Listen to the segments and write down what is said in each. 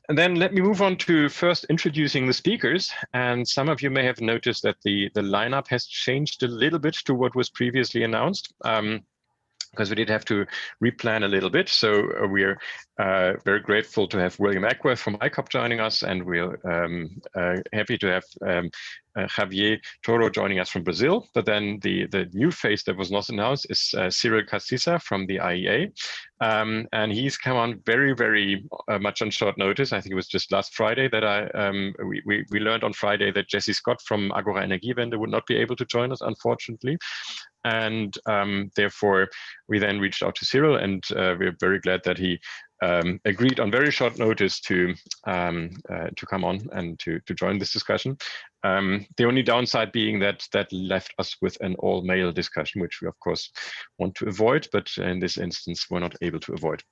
And then let me move on to first introducing the speakers. And some of you may have noticed that the lineup has changed a little bit to what was previously announced. Because we did have to replan a little bit. So we're very grateful to have William Ackworth from ICAP joining us, and we're happy to have Javier Toro joining us from Brazil. But then the new face that was not announced is Cyril Casissa from the IEA. And he's come on very, very much on short notice. I think it was just last Friday that we learned on Friday that Jesse Scott from Agora Energiewende would not be able to join us, unfortunately. And therefore, we then reached out to Cyril, and we're very glad that he agreed on very short notice to come on and to join this discussion. The only downside being that left us with an all-male discussion, which we of course want to avoid, but in this instance, we're not able to avoid.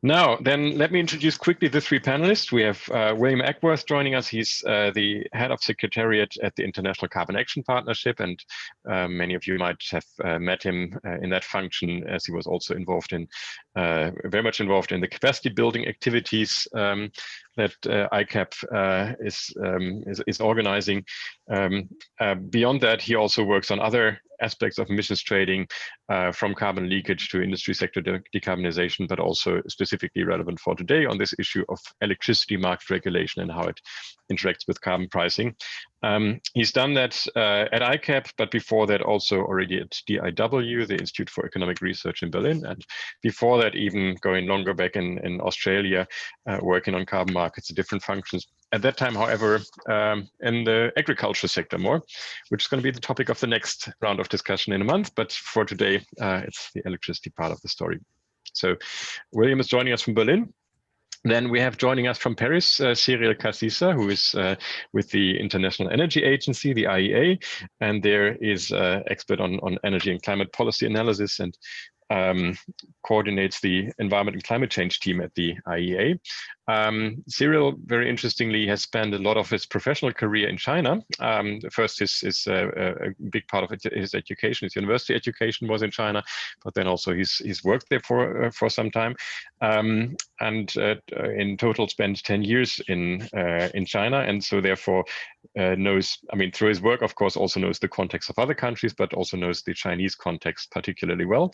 Now, then let me introduce quickly the three panelists. We have William Ackworth joining us. He's the head of secretariat at the International Carbon Action Partnership, and many of you might have met him in that function, as he was also involved in, very much involved in the capacity building activities that ICAP is organizing. Beyond that, he also works on other aspects of emissions trading, from carbon leakage to industry sector decarbonization, but also specifically relevant for today on this issue of electricity market regulation and how it interacts with carbon pricing. He's done that at ICAP, but before that also already at DIW, the Institute for Economic Research in Berlin, and before that even going longer back in Australia, working on carbon markets in different functions. At that time, however, in the agriculture sector more, which is going to be the topic of the next round of discussion in a month. But for today, it's the electricity part of the story. So William is joining us from Berlin. Then we have joining us from Paris, Cyril Casissa, who is with the International Energy Agency, the IEA, and there is expert on energy and climate policy analysis and coordinates the environment and climate change team at the IEA. Cyril, very interestingly, has spent a lot of his professional career in China. First, his a big part of his education, his university education was in China, but then also he's worked there for some time, and in total spent 10 years in China, and so therefore knows, I mean, through his work, of course, also knows the context of other countries, but also knows the Chinese context particularly well.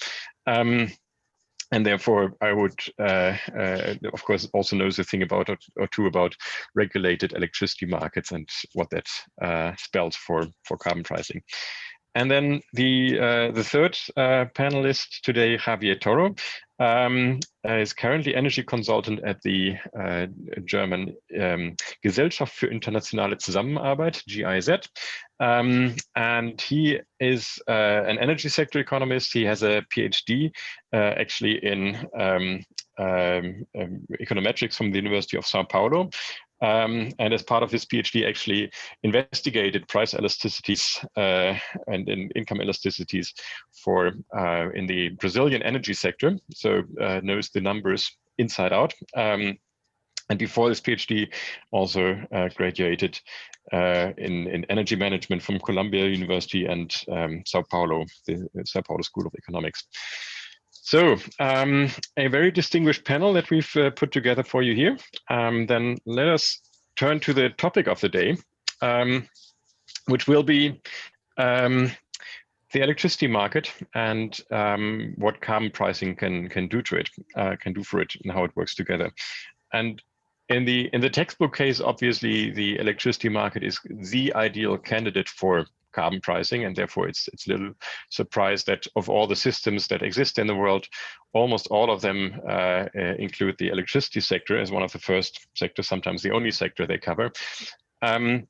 And therefore, I would, of course, also knows a thing about or two about regulated electricity markets and what that spells for carbon pricing. And then the third panelist today, Javier Toro, is currently energy consultant at the German Gesellschaft für internationale Zusammenarbeit, GIZ. And he is an energy sector economist. He has a PhD actually in econometrics from the University of Sao Paulo. And as part of his PhD, actually investigated price elasticities and income elasticities for in the Brazilian energy sector. So knows the numbers inside out. And before this PhD, also graduated in energy management from Columbia University and Sao Paulo, the Sao Paulo School of Economics. So a very distinguished panel that we've put together for you here. Then let us turn to the topic of the day, which will be the electricity market and what carbon pricing can do to it, can do for it, and how it works together. And in the textbook case, obviously, the electricity market is the ideal candidate for carbon pricing, and therefore it's little surprise that of all the systems that exist in the world, almost all of them include the electricity sector as one of the first sectors, sometimes the only sector they cover. The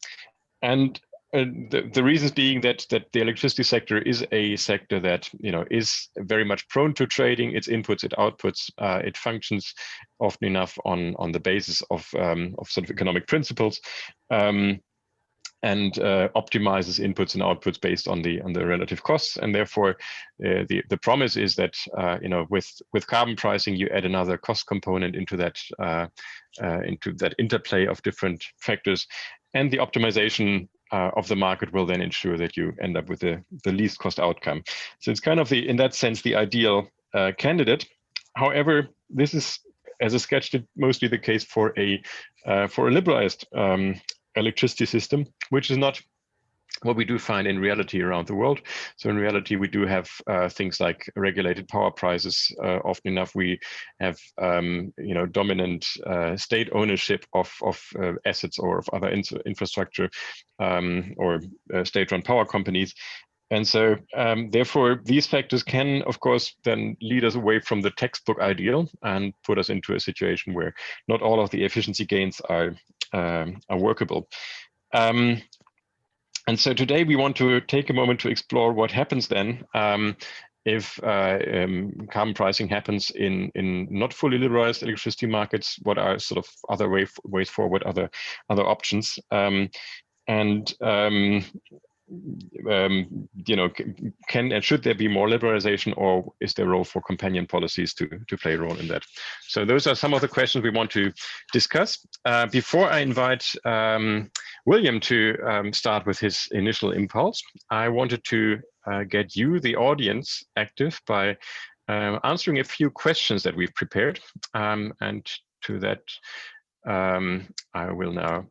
reasons being that the electricity sector is a sector that is very much prone to trading, its inputs, its outputs. It functions often enough on the basis of sort of economic principles. And optimizes inputs and outputs based on the relative costs, and therefore the promise is that with carbon pricing you add another cost component into that interplay of different factors, and the optimization of the market will then ensure that you end up with the least cost outcome. So it's kind of in that sense the ideal candidate. However, this is as a sketch, mostly the case for a liberalized electricity system, which is not what we do find in reality around the world. So in reality, we do have things like regulated power prices. Often enough, we have dominant state ownership of assets or of other infrastructure or state-run power companies. And so therefore, these factors can, of course, then lead us away from the textbook ideal and put us into a situation where not all of the efficiency gains are workable. And so today we want to take a moment to explore what happens then if carbon pricing happens in not fully liberalized electricity markets. What are sort of other ways forward, other options, can and should there be more liberalization, or is there a role for companion policies to play a role in that? So those are some of the questions we want to discuss. Before I invite William to start with his initial impulse, I wanted to get you, the audience, active by answering a few questions that we've prepared. And to that, I will now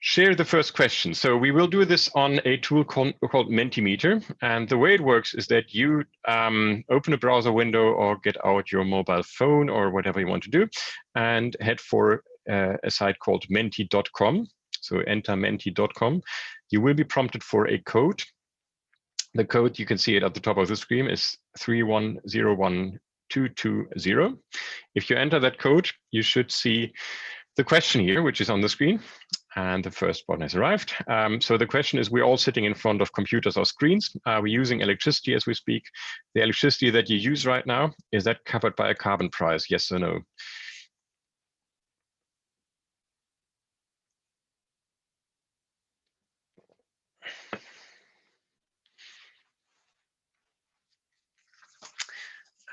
share the first question. So we will do this on a tool called Mentimeter. And the way it works is that you open a browser window or get out your mobile phone or whatever you want to do and head for a site called menti.com. So enter menti.com. You will be prompted for a code. The code, you can see it at the top of the screen, is 3101220. If you enter that code, you should see the question here, which is on the screen. And the first one has arrived. So the question is, we're all sitting in front of computers or screens. We're using electricity as we speak. The electricity that you use right now, is that covered by a carbon price? Yes or no?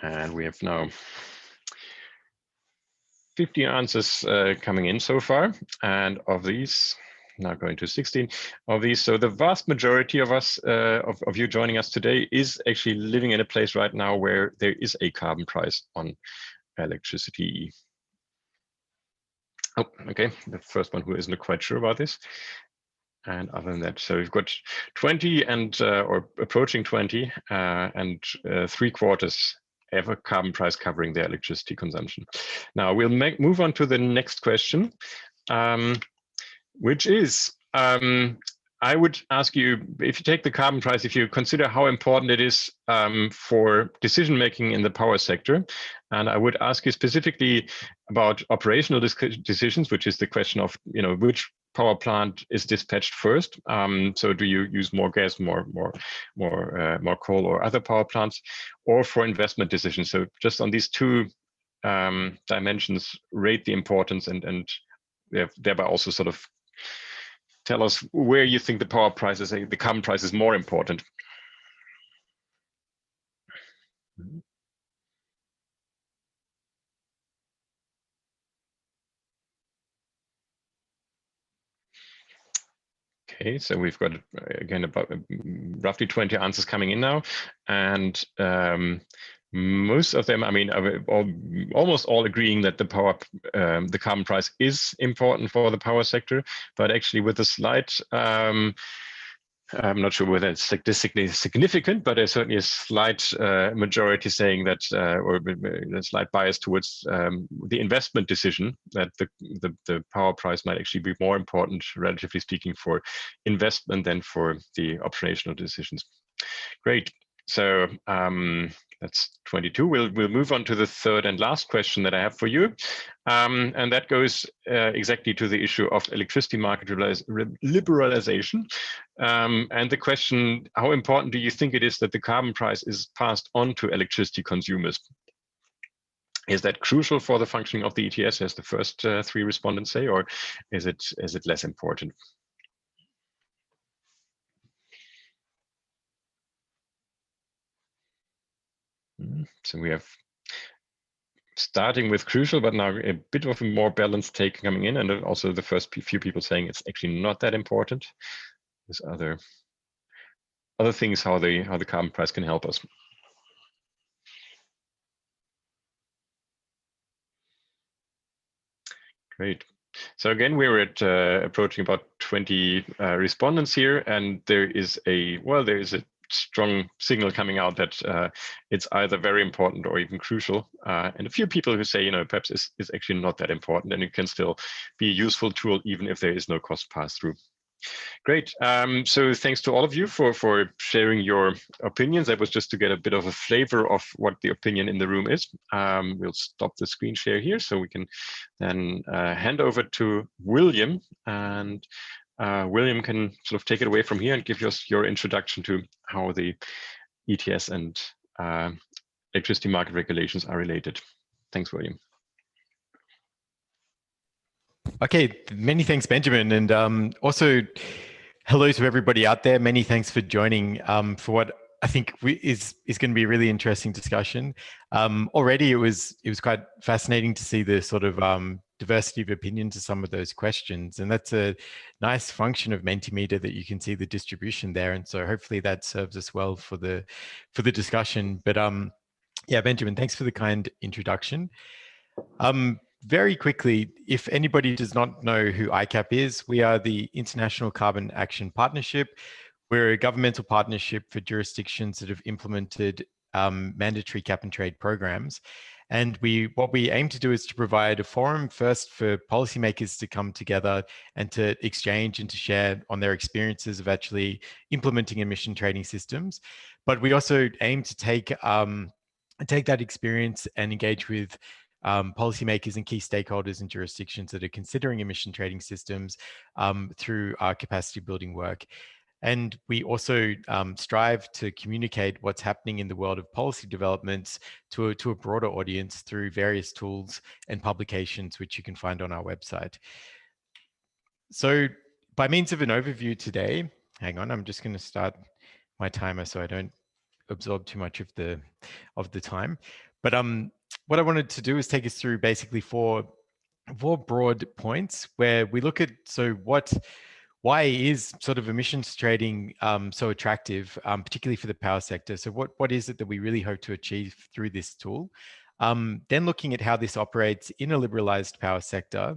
And we have now 50 answers coming in so far. And of these, now going to 16 of these. So the vast majority of us, of you joining us today, is actually living in a place right now where there is a carbon price on electricity. Oh, okay, the first one who isn't quite sure about this. And other than that, so we've got 20 and or approaching 20 and 3/4 have a carbon price covering their electricity consumption. Now we'll move on to the next question, which is, I would ask you, if you take the carbon price, if you consider how important it is for decision-making in the power sector, and I would ask you specifically about operational decisions, which is the question of, which power plant is dispatched first. So do you use more gas, more coal or other power plants, or for investment decisions? So just on these two dimensions, rate the importance and thereby also sort of tell us where you think the power prices, the carbon price is more important. Okay, so we've got, again, about roughly 20 answers coming in now. And most of them, I mean, almost all agreeing that the carbon price is important for the power sector, but actually with a slight, I'm not sure whether it's statistically significant, but there's certainly a slight majority saying that, or a slight bias towards the investment decision, that the power price might actually be more important, relatively speaking, for investment than for the operational decisions. Great. So that's 22. We'll move on to the third and last question that I have for you. And that goes exactly to the issue of electricity market liberalization. And the question, how important do you think it is that the carbon price is passed on to electricity consumers? Is that crucial for the functioning of the ETS, as the first three respondents say, or is it less important? So we have, starting with crucial, but now a bit of a more balanced take coming in, and also the first few people saying it's actually not that important. There's other things how the carbon price can help us. Great. So again, we're at approaching about 20 respondents here, and there is a strong signal coming out that it's either very important or even crucial. And a few people who say, perhaps is actually not that important, and it can still be a useful tool even if there is no cost pass-through. Great. So thanks to all of you for sharing your opinions. That was just to get a bit of a flavor of what the opinion in the room is. We'll stop the screen share here so we can then hand over to William. And William can sort of take it away from here and give us your introduction to how the ETS and electricity market regulations are related. Thanks, William. Okay, many thanks, Benjamin. And also, hello to everybody out there. Many thanks for joining for what I think is going to be a really interesting discussion. Already, it was quite fascinating to see the sort of diversity of opinion to some of those questions, and that's a nice function of Mentimeter that you can see the distribution there. And so hopefully that serves us well for the discussion. But yeah, Benjamin, thanks for the kind introduction. Very quickly, if anybody does not know who ICAP is, we are the International Carbon Action Partnership. We're a governmental partnership for jurisdictions that have implemented mandatory cap and trade programs. And what we aim to do is to provide a forum first for policymakers to come together and to exchange and to share on their experiences of actually implementing emission trading systems. But we also aim to take that experience and engage with policymakers and key stakeholders in jurisdictions that are considering emission trading systems through our capacity building work. And we also strive to communicate what's happening in the world of policy developments to a broader audience through various tools and publications, which you can find on our website. So by means of an overview today, hang on, I'm just going to start my timer so I don't absorb too much of the time. But what I wanted to do is take us through basically four broad points where we look at why is sort of emissions trading so attractive, particularly for the power sector? So what is it that we really hope to achieve through this tool? Then looking at how this operates in a liberalized power sector,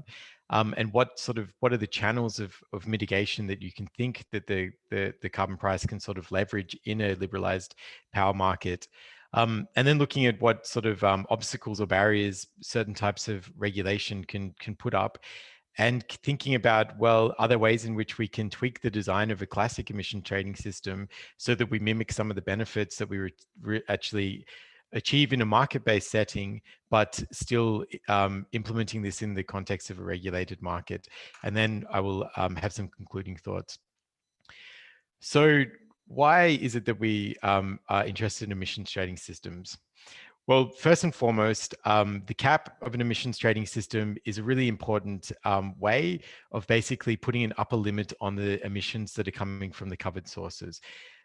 and what are the channels of mitigation that you can think that the carbon price can sort of leverage in a liberalized power market. And then looking at what sort of obstacles or barriers certain types of regulation can put up, and thinking about, well, other ways in which we can tweak the design of a classic emission trading system so that we mimic some of the benefits that we actually achieve in a market-based setting, but still implementing this in the context of a regulated market. And then I will have some concluding thoughts. So why is it that we are interested in emissions trading systems? Well, first and foremost, the cap of an emissions trading system is a really important way of basically putting an upper limit on the emissions that are coming from the covered sources.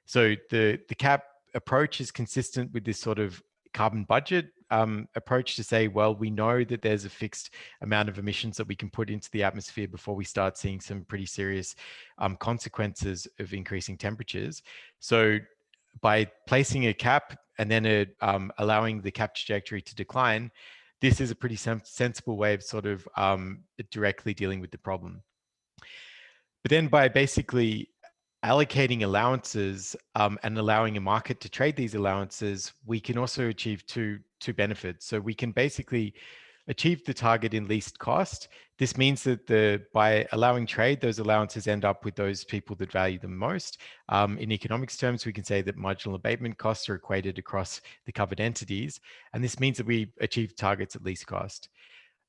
So the cap approach is consistent with this sort of carbon budget approach to say, well, we know that there's a fixed amount of emissions that we can put into the atmosphere before we start seeing some pretty serious consequences of increasing temperatures. So by placing a cap and then allowing the cap trajectory to decline, this is a pretty sensible way of sort of directly dealing with the problem. But then by basically allocating allowances and allowing a market to trade these allowances, we can also achieve two benefits. So we can basically achieve the target in least cost. This means that by allowing trade, those allowances end up with those people that value them most. In economics terms, we can say that marginal abatement costs are equated across the covered entities. And this means that we achieve targets at least cost.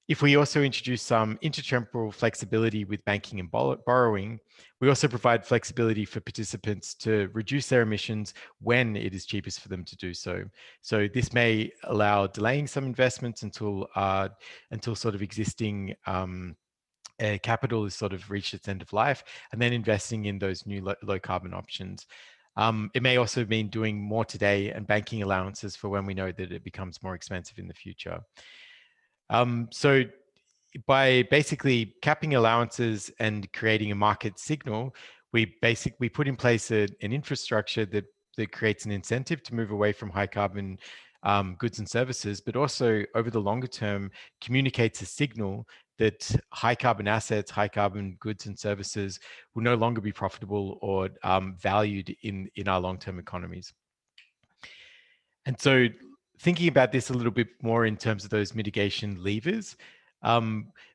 If we also introduce some intertemporal flexibility with banking and borrowing, we also provide flexibility for participants to reduce their emissions when it is cheapest for them to do so. So this may allow delaying some investments until sort of existing capital is sort of reached its end of life, and then investing in those new low carbon options. It may also mean doing more today and banking allowances for when we know that it becomes more expensive in the future. So by basically capping allowances and creating a market signal, we put in place an infrastructure that creates an incentive to move away from high carbon goods and services, but also over the longer term communicates a signal that high carbon assets, high carbon goods and services will no longer be profitable or valued in our long-term economies. And so thinking about this a little bit more in terms of those mitigation levers,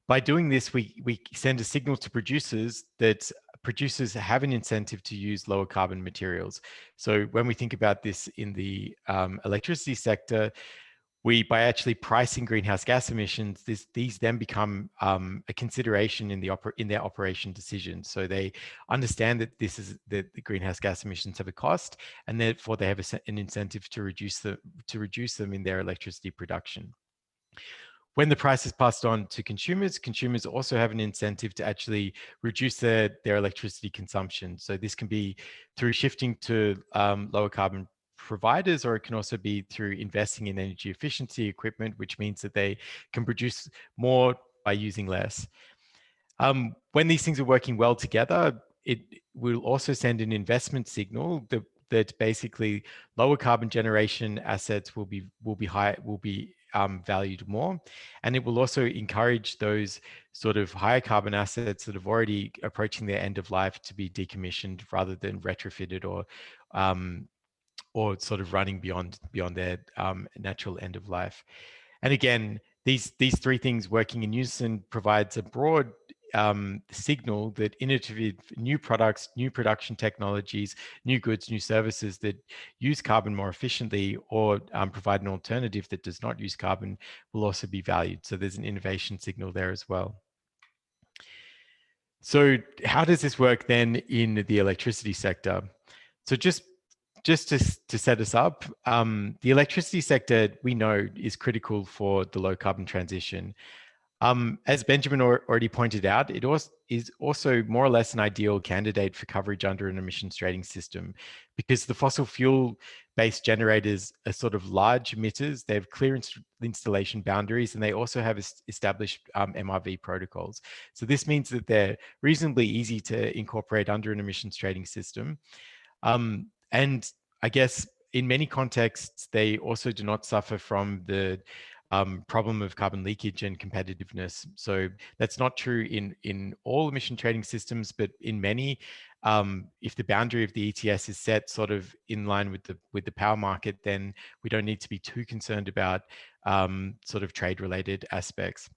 by doing this, we send a signal to producers that producers have an incentive to use lower carbon materials. So when we think about this in the electricity sector, by actually pricing greenhouse gas emissions, these then become a consideration in their operation decisions. So they understand that that the greenhouse gas emissions have a cost, and therefore they have an incentive to reduce them in their electricity production. When the price is passed on to consumers, consumers also have an incentive to actually reduce their electricity consumption. So this can be through shifting to lower carbon providers, or it can also be through investing in energy efficiency equipment, which means that they can produce more by using less. When these things are working well together, it will also send an investment signal that basically lower carbon generation assets will be valued more, and it will also encourage those sort of higher carbon assets that are already approaching their end of life to be decommissioned rather than retrofitted or sort of running beyond their natural end of life. And again, these three things working in unison provides a broad signal that innovative new products, new production technologies, new goods, new services that use carbon more efficiently or provide an alternative that does not use carbon will also be valued. So there's an innovation signal there as well. So how does this work then in the electricity sector? So just to set us up, the electricity sector, we know, is critical for the low carbon transition. As Benjamin already pointed out, it is also more or less an ideal candidate for coverage under an emissions trading system, because the fossil fuel-based generators are sort of large emitters. They have clear installation boundaries, and they also have established MRV protocols. So this means that they're reasonably easy to incorporate under an emissions trading system. And I guess in many contexts, they also do not suffer from the problem of carbon leakage and competitiveness. So that's not true in all emission trading systems, but in many, if the boundary of the ETS is set sort of in line with the power market, then we don't need to be too concerned about sort of trade-related aspects.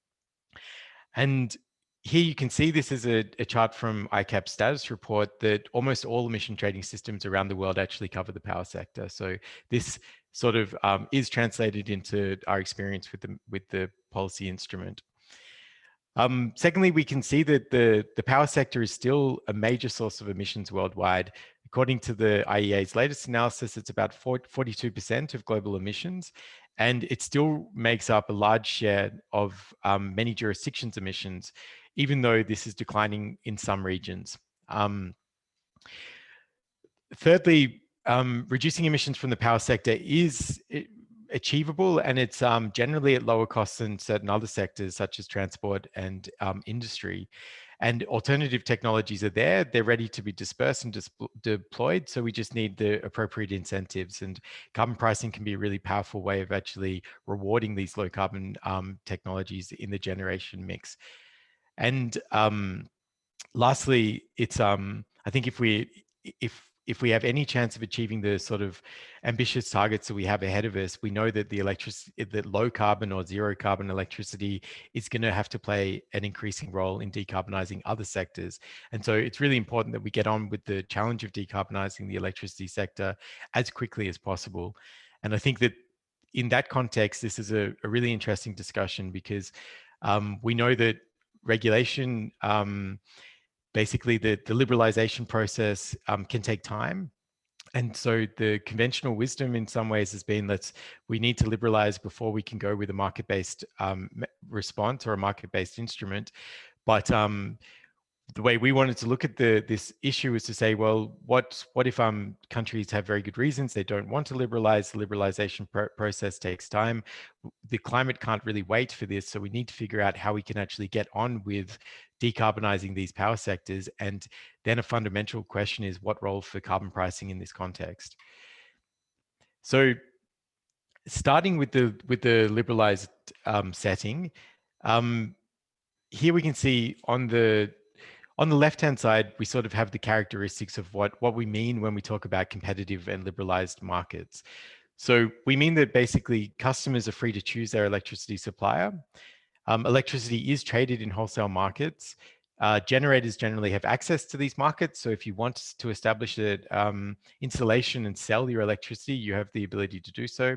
And here you can see this is a chart from ICAP status report that almost all emission trading systems around the world actually cover the power sector. So this sort of is translated into our experience with the policy instrument. Secondly, we can see that the power sector is still a major source of emissions worldwide. According to the IEA's latest analysis, it's about 42% of global emissions, and it still makes up a large share of many jurisdictions' emissions, even though this is declining in some regions. Thirdly, reducing emissions from the power sector is achievable, and it's generally at lower costs than certain other sectors such as transport and industry. And alternative technologies are there, they're ready to be dispersed and deployed, so we just need the appropriate incentives, and carbon pricing can be a really powerful way of actually rewarding these low carbon technologies in the generation mix. And lastly, it's I think if we have any chance of achieving the sort of ambitious targets that we have ahead of us, we know that that low carbon or zero carbon electricity is going to have to play an increasing role in decarbonizing other sectors. And so it's really important that we get on with the challenge of decarbonizing the electricity sector as quickly as possible. And I think that in that context, this is a really interesting discussion, because we know that regulation, basically the liberalization process can take time. And so the conventional wisdom in some ways has been we need to liberalize before we can go with a market-based response or a market-based instrument. But the way we wanted to look at this issue is to say, well, what if countries have very good reasons they don't want to liberalize? The liberalization process takes time. The climate can't really wait for this, so we need to figure out how we can actually get on with decarbonizing these power sectors. And then a fundamental question is, what role for carbon pricing in this context? So starting with the liberalized setting, here we can see on the left-hand side, we sort of have the characteristics of what we mean when we talk about competitive and liberalized markets. So we mean that basically customers are free to choose their electricity supplier. Electricity is traded in wholesale markets. Generators generally have access to these markets. So if you want to establish an installation and sell your electricity, you have the ability to do so.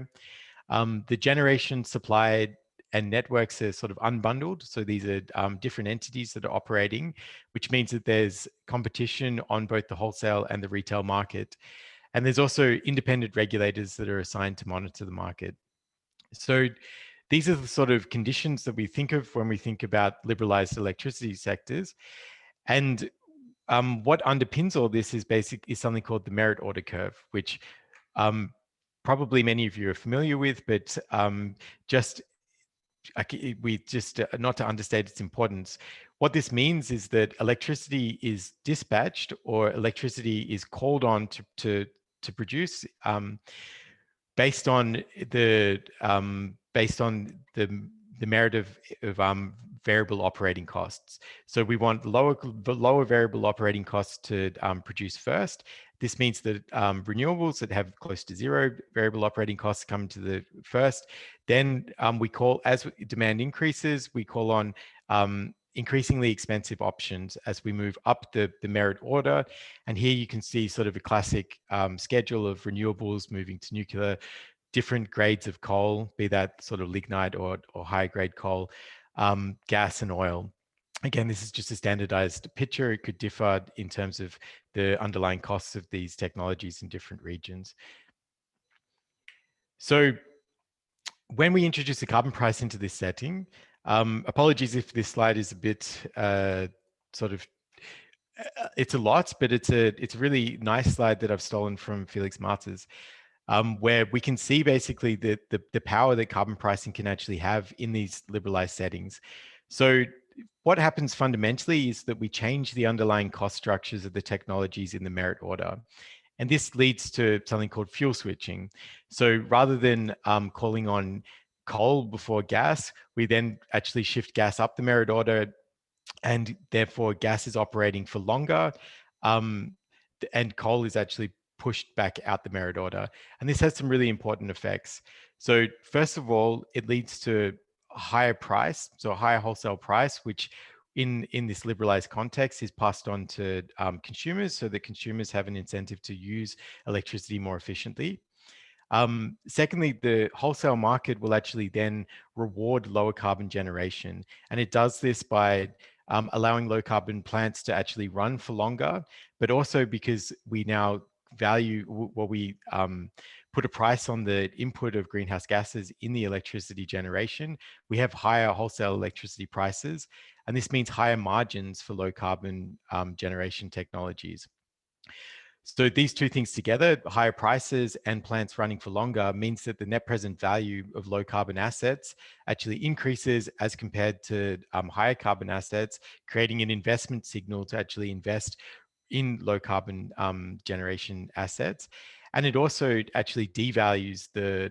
The generation, supply, and networks are sort of unbundled. So these are different entities that are operating, which means that there's competition on both the wholesale and the retail market. And there's also independent regulators that are assigned to monitor the market. So these are the sort of conditions that we think of when we think about liberalized electricity sectors. And what underpins all this is something called the merit order curve, which probably many of you are familiar with, but not to understate its importance. What this means is that electricity is dispatched or electricity is called on to produce based on the merit of variable operating costs. So we want the lower variable operating costs to produce first. This means that renewables that have close to zero variable operating costs come to the first. Then as demand increases, we call on increasingly expensive options as we move up the merit order. And here you can see sort of a classic schedule of renewables moving to nuclear, different grades of coal, be that sort of lignite or high grade coal, gas and oil. Again, this is just a standardized picture. It could differ in terms of the underlying costs of these technologies in different regions. So when we introduce the carbon price into this setting, apologies if this slide is a bit it's a lot, but it's a really nice slide that I've stolen from Felix Marters, where we can see basically the power that carbon pricing can actually have in these liberalized settings. So what happens fundamentally is that we change the underlying cost structures of the technologies in the merit order. And this leads to something called fuel switching. So rather than calling on coal before gas, we then actually shift gas up the merit order, and therefore gas is operating for longer, and coal is actually pushed back out the merit order. And this has some really important effects. So first of all, it leads to a higher price, so a higher wholesale price, which in this liberalized context is passed on to consumers, so that consumers have an incentive to use electricity more efficiently. Secondly, the wholesale market will actually then reward lower carbon generation. And it does this by allowing low carbon plants to actually run for longer, but also because we now value what we put a price on the input of greenhouse gases in the electricity generation, we have higher wholesale electricity prices. And this means higher margins for low carbon generation technologies. So these two things together, higher prices and plants running for longer, means that the net present value of low carbon assets actually increases as compared to higher carbon assets, creating an investment signal to actually invest in low carbon generation assets. And it also actually devalues the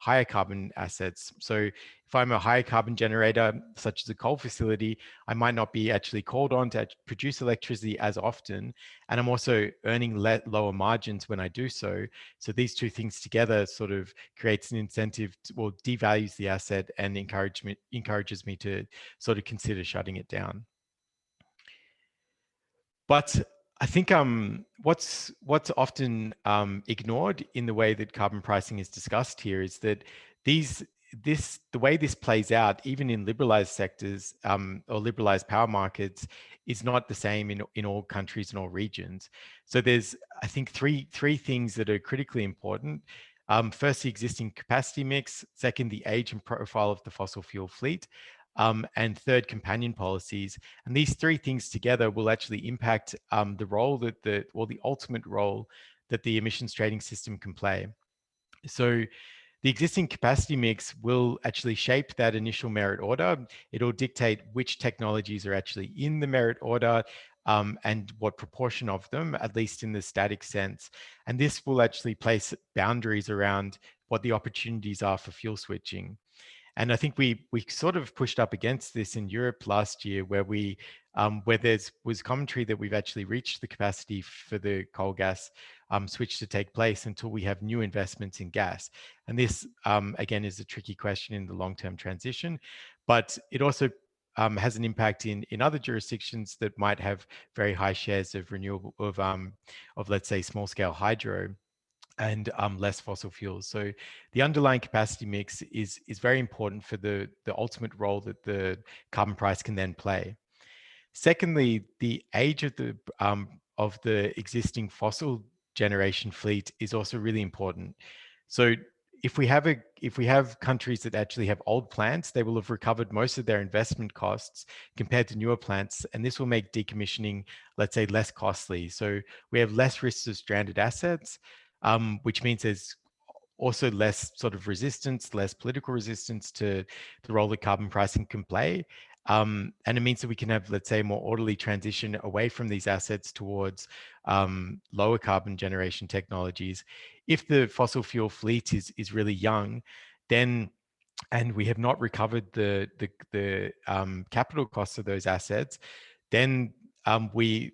higher carbon assets. So if I'm a higher carbon generator, such as a coal facility, I might not be actually called on to produce electricity as often. And I'm also earning lower margins when I do so. So these two things together sort of creates an incentive devalues the asset and encourages me to sort of consider shutting it down. But I think what's often ignored in the way that carbon pricing is discussed here is that the way this plays out, even in liberalized sectors or liberalized power markets, is not the same in all countries and all regions. So there's, I think, three things that are critically important. First, the existing capacity mix. Second, the age and profile of the fossil fuel fleet. And third, companion policies. And these three things together will actually impact the role that the ultimate role that the emissions trading system can play. So the existing capacity mix will actually shape that initial merit order. It'll dictate which technologies are actually in the merit order and what proportion of them, at least in the static sense. And this will actually place boundaries around what the opportunities are for fuel switching. And I think we sort of pushed up against this in Europe last year, where where was commentary that we've actually reached the capacity for the coal gas switch to take place until we have new investments in gas. And this again is a tricky question in the long-term transition, but it also has an impact in other jurisdictions that might have very high shares of renewable of let's say small scale hydro and less fossil fuels. So the underlying capacity mix is very important for the ultimate role that the carbon price can then play. Secondly, the age of the existing fossil generation fleet is also really important. So if we have countries that actually have old plants, they will have recovered most of their investment costs compared to newer plants, and this will make decommissioning, let's say, less costly. So we have less risks of stranded assets, which means there's also less sort of resistance, less political resistance to the role that carbon pricing can play. And it means that we can have, let's say, a more orderly transition away from these assets towards lower carbon generation technologies. If the fossil fuel fleet is really young, then and we have not recovered the capital costs of those assets, then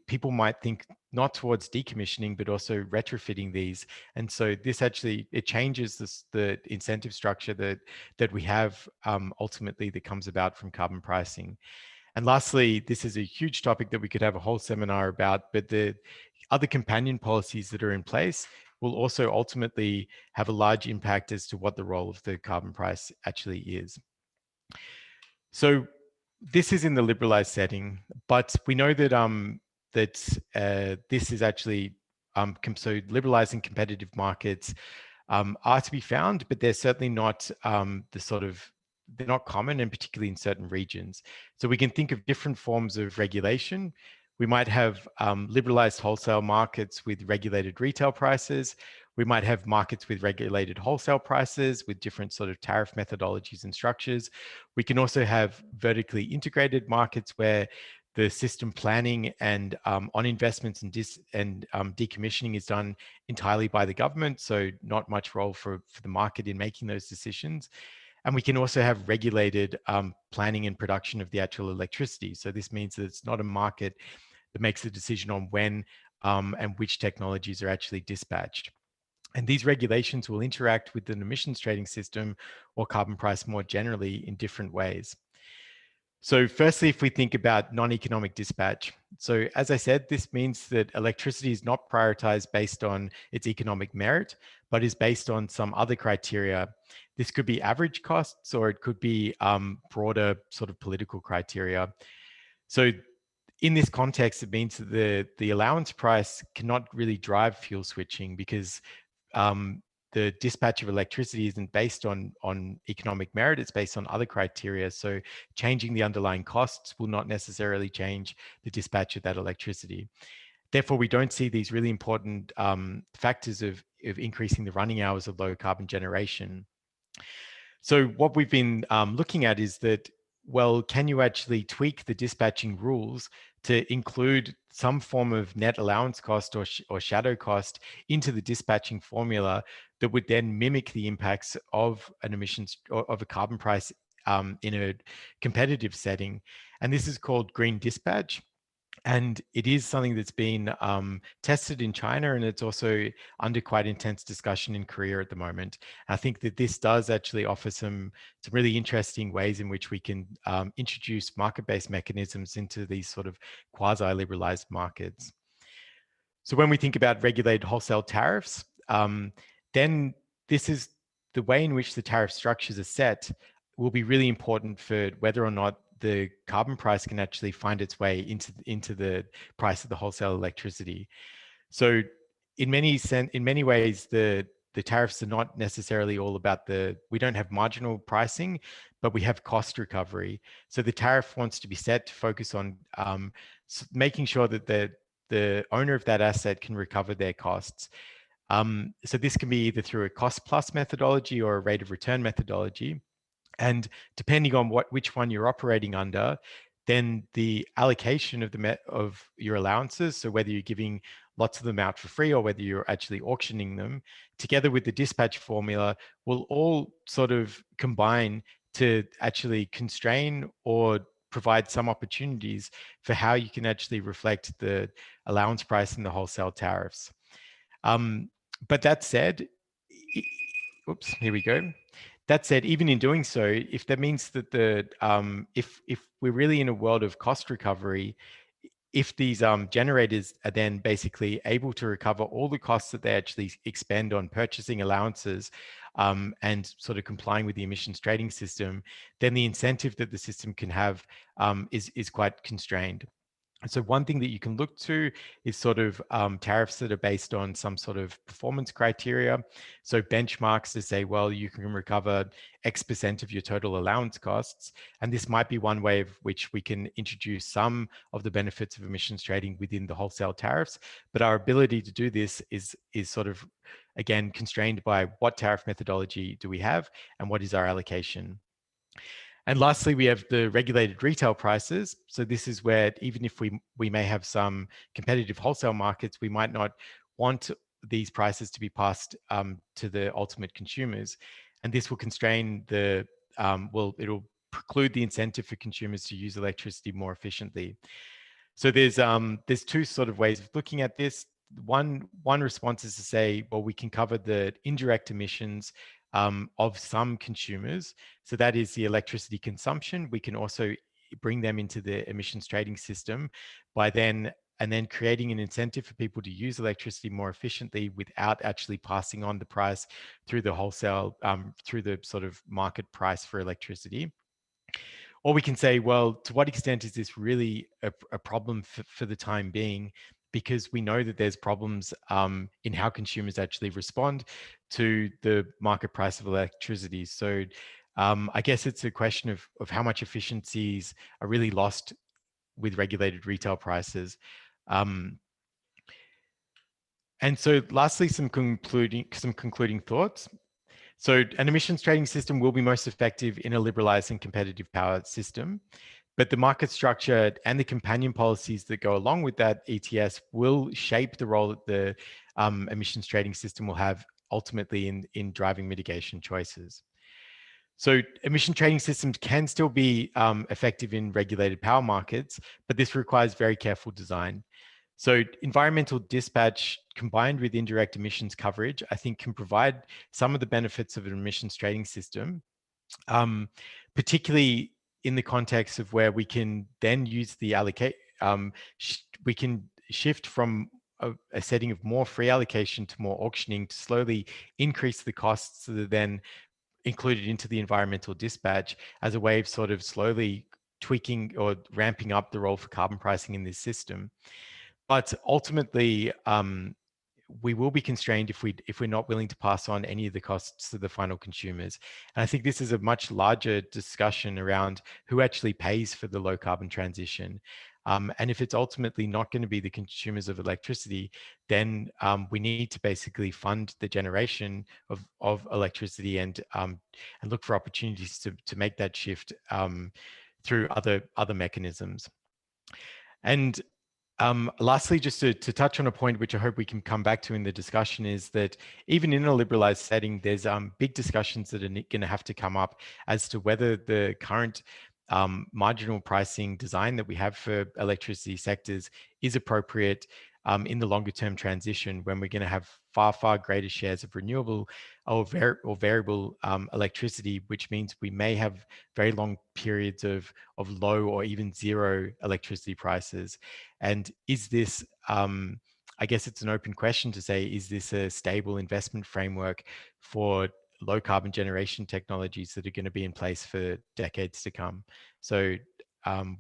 people might think not towards decommissioning, but also retrofitting these. And so this actually, it changes the incentive structure that we have ultimately that comes about from carbon pricing. And lastly, this is a huge topic that we could have a whole seminar about, but the other companion policies that are in place will also ultimately have a large impact as to what the role of the carbon price actually is. So this is in the liberalized setting, but we know that this is actually so liberalizing competitive markets are to be found, but they're certainly not they're not common, and particularly in certain regions. So we can think of different forms of regulation. We might have liberalized wholesale markets with regulated retail prices. We might have markets with regulated wholesale prices with different sort of tariff methodologies and structures. We can also have vertically integrated markets where the system planning and on investments and decommissioning is done entirely by the government, so not much role for the market in making those decisions. And we can also have regulated planning and production of the actual electricity. So this means that it's not a market that makes the decision on when and which technologies are actually dispatched. And these regulations will interact with an emissions trading system or carbon price more generally in different ways. So firstly, if we think about non-economic dispatch. So as I said, this means that electricity is not prioritized based on its economic merit, but is based on some other criteria. This could be average costs, or it could be broader sort of political criteria. So in this context, it means that the allowance price cannot really drive fuel switching, because the dispatch of electricity isn't based on economic merit, it's based on other criteria. So changing the underlying costs will not necessarily change the dispatch of that electricity. Therefore, we don't see these really important factors of increasing the running hours of low carbon generation. So what we've been looking at is that, well, can you actually tweak the dispatching rules to include some form of net allowance cost or shadow cost into the dispatching formula that would then mimic the impacts of an emissions or of a carbon price in a competitive setting? And this is called green dispatch. And it is something that's been tested in China, and it's also under quite intense discussion in Korea at the moment. I think that this does actually offer some really interesting ways in which we can introduce market-based mechanisms into these sort of quasi-liberalized markets. So when we think about regulated wholesale tariffs, then this is the way in which the tariff structures are set will be really important for whether or not the carbon price can actually find its way into the price of the wholesale electricity. So in many ways, the tariffs are not necessarily all about we don't have marginal pricing, but we have cost recovery. So the tariff wants to be set to focus on making sure that the owner of that asset can recover their costs. So this can be either through a cost plus methodology or a rate of return methodology. And depending on which one you're operating under, then the allocation of your allowances, so whether you're giving lots of them out for free or whether you're actually auctioning them, together with the dispatch formula, will all sort of combine to actually constrain or provide some opportunities for how you can actually reflect the allowance price in the wholesale tariffs. But that said, oops, here we go. That said, even in doing so, if that means that if we're really in a world of cost recovery, if these generators are then basically able to recover all the costs that they actually expend on purchasing allowances and sort of complying with the emissions trading system, then the incentive that the system can have is quite constrained. So one thing that you can look to is sort of tariffs that are based on some sort of performance criteria. So benchmarks to say, well, you can recover X% of your total allowance costs. And this might be one way of which we can introduce some of the benefits of emissions trading within the wholesale tariffs. But our ability to do this is sort of, again, constrained by what tariff methodology do we have and what is our allocation. And lastly, we have the regulated retail prices. So this is where even if we may have some competitive wholesale markets, we might not want these prices to be passed to the ultimate consumers. And this will constrain the, it'll preclude the incentive for consumers to use electricity more efficiently. So there's two sort of ways of looking at this. One response is to say, well, we can cover the indirect emissions of some consumers. So that is the electricity consumption. We can also bring them into the emissions trading system by then creating an incentive for people to use electricity more efficiently without actually passing on the price through the wholesale, through the sort of market price for electricity. Or we can say, well, to what extent is this really a problem for the time being? Because we know that there's problems in how consumers actually respond to the market price of electricity. So I guess it's a question of how much efficiencies are really lost with regulated retail prices. And so lastly, some concluding thoughts. So an emissions trading system will be most effective in a liberalized and competitive power system, but the market structure and the companion policies that go along with that ETS will shape the role that the emissions trading system will have ultimately in driving mitigation choices. So emission trading systems can still be effective in regulated power markets, but this requires very careful design. So environmental dispatch combined with indirect emissions coverage, I think can provide some of the benefits of an emissions trading system, particularly in the context of where we can then use the we can shift from a setting of more free allocation to more auctioning to slowly increase the costs that are then included into the environmental dispatch as a way of sort of slowly tweaking or ramping up the role for carbon pricing in this system. But ultimately, we will be constrained if we're not willing to pass on any of the costs to the final consumers. And I think this is a much larger discussion around who actually pays for the low carbon transition. And if it's ultimately not going to be the consumers of electricity, then we need to basically fund the generation of electricity and look for opportunities to make that shift through other mechanisms. And lastly, just to touch on a point which I hope we can come back to in the discussion is that even in a liberalized setting, there's big discussions that are going to have to come up as to whether the current marginal pricing design that we have for electricity sectors is appropriate in the longer term transition when we're going to have far greater shares of renewable or variable electricity, which means we may have very long periods of low or even zero electricity prices. And is this, I guess it's an open question to say, is this a stable investment framework for low carbon generation technologies that are going to be in place for decades to come? So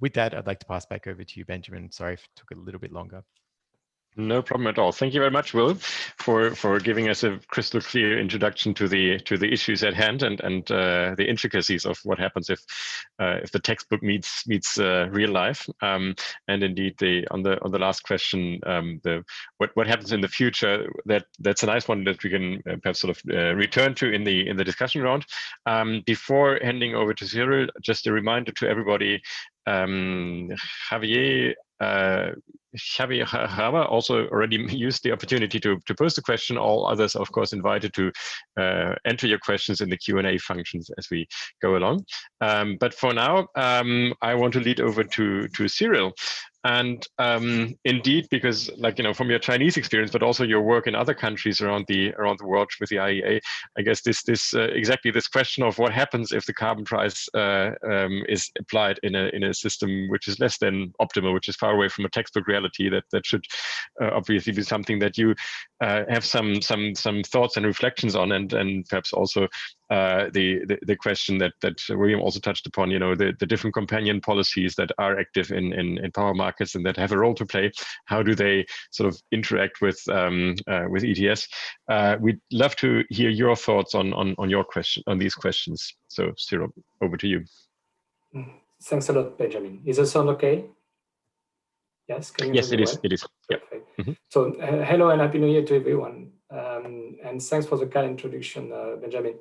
with that, I'd like to pass back over to you, Benjamin. Sorry if it took a little bit longer. No problem at all. Thank you very much, Will, for giving us a crystal clear introduction to the issues at hand and the intricacies of what happens if the textbook meets real life. And indeed, on the last question, what happens in the future, that's a nice one that we can perhaps sort of return to in the discussion round. Before handing over to Cyril, just a reminder to everybody, Javier Xavi Haba also already used the opportunity to pose the question. All others, of course, invited to enter your questions in the Q&A functions as we go along. But for now, I want to lead over to Cyril. And indeed, because from your Chinese experience, but also your work in other countries around the world with the IEA, I guess this exactly this question of what happens if the carbon price is applied in a system which is less than optimal, which is far away from a textbook reality. That should obviously be something that you have some thoughts and reflections on, and perhaps also the question that William also touched upon, the different companion policies that are active in power markets and that have a role to play. How do they sort of interact with ETS? We'd love to hear your thoughts on your question, on these questions. So Cyril, over to you. Thanks a lot, Benjamin. Is the sound okay? Yes, can you yes, hear me it is. well? It is. Perfect. Yeah. Mm-hmm. So hello and Happy New Year to everyone. And thanks for the kind introduction, Benjamin,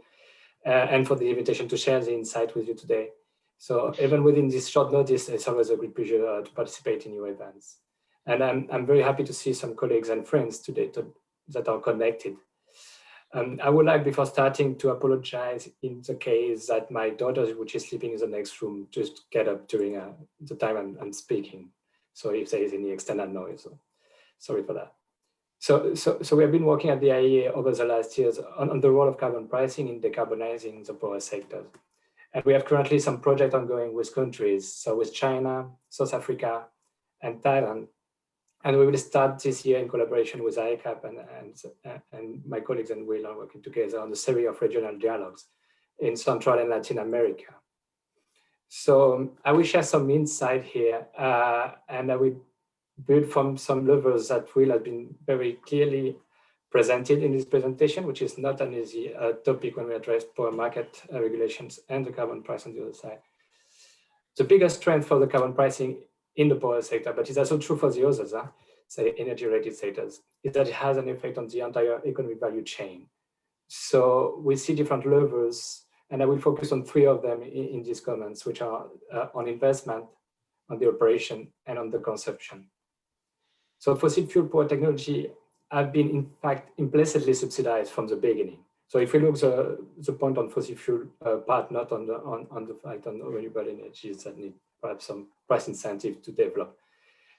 and for the invitation to share the insight with you today. So even within this short notice, it's always a great pleasure to participate in your events. And I'm very happy to see some colleagues and friends today that are connected. I would like, before starting, to apologize in the case that my daughter, which is sleeping in the next room, just get up during the time I'm speaking. So if there is any external noise, sorry for that. So we have been working at the IEA over the last years on the role of carbon pricing in decarbonizing the power sector. And we have currently some projects ongoing with countries, so with China, South Africa, and Thailand. And we will start this year in collaboration with ICAP and my colleagues and Will are working together on the series of regional dialogues in Central and Latin America. So I will share some insight here, and I will build from some levels that Will have been very clearly presented in this presentation, which is not an easy topic when we address power market regulations and the carbon price on the other side. The biggest trend for the carbon pricing in the power sector, but it's also true for the others, say energy-related sectors, is that it has an effect on the entire economic value chain. So we see different levels, and I will focus on three of them in these comments, which are on investment, on the operation, and on the consumption. So fossil fuel power technology have been, in fact, implicitly subsidized from the beginning. So if we look the point on fossil fuel part, not on the fact on renewable energies that need perhaps some price incentive to develop.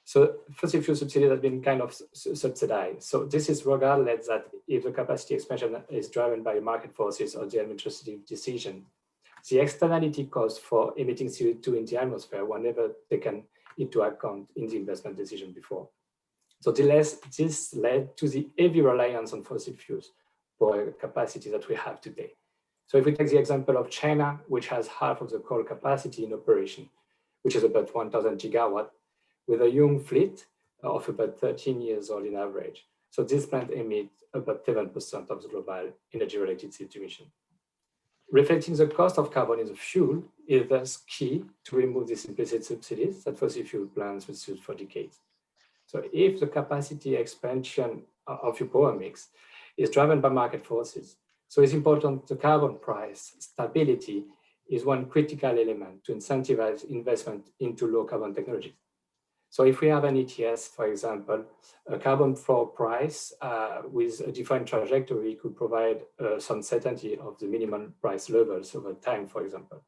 So fossil fuel subsidies have been kind of subsidized. So this is regardless that if the capacity expansion is driven by market forces or the administrative decision, the externality costs for emitting CO2 in the atmosphere were never taken into account in the investment decision before. So this led to the heavy reliance on fossil fuels for capacity that we have today. So if we take the example of China, which has half of the coal capacity in operation, which is about 1,000 gigawatt, with a young fleet of about 13 years old in average. So this plant emits about 7% of the global energy-related CO2 emission. Reflecting the cost of carbon in the fuel is thus key to remove these implicit subsidies that fossil fuel plants will use for decades. So if the capacity expansion of your power mix is driven by market forces, so it's important the carbon price stability is one critical element to incentivize investment into low carbon technologies. So if we have an ETS, for example, a carbon floor price with a defined trajectory could provide some certainty of the minimum price levels over time, for example.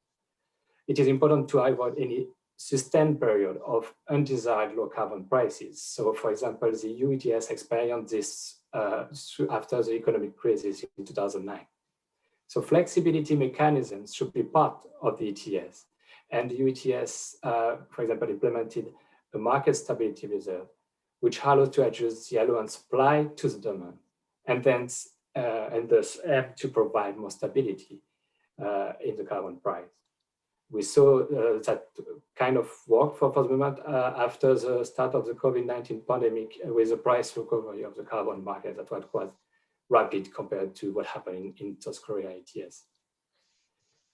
It is important to avoid any sustained period of undesired low carbon prices. So for example, the EU ETS experienced this after the economic crisis in 2009. So flexibility mechanisms should be part of the ETS. And the EU ETS, for example, implemented a market stability reserve, which allows to adjust the allowance supply to the demand, and thus help to provide more stability in the carbon price. We saw that kind of work for the moment after the start of the COVID-19 pandemic with the price recovery of the carbon market that was quite rapid compared to what happened in South Korea ETS.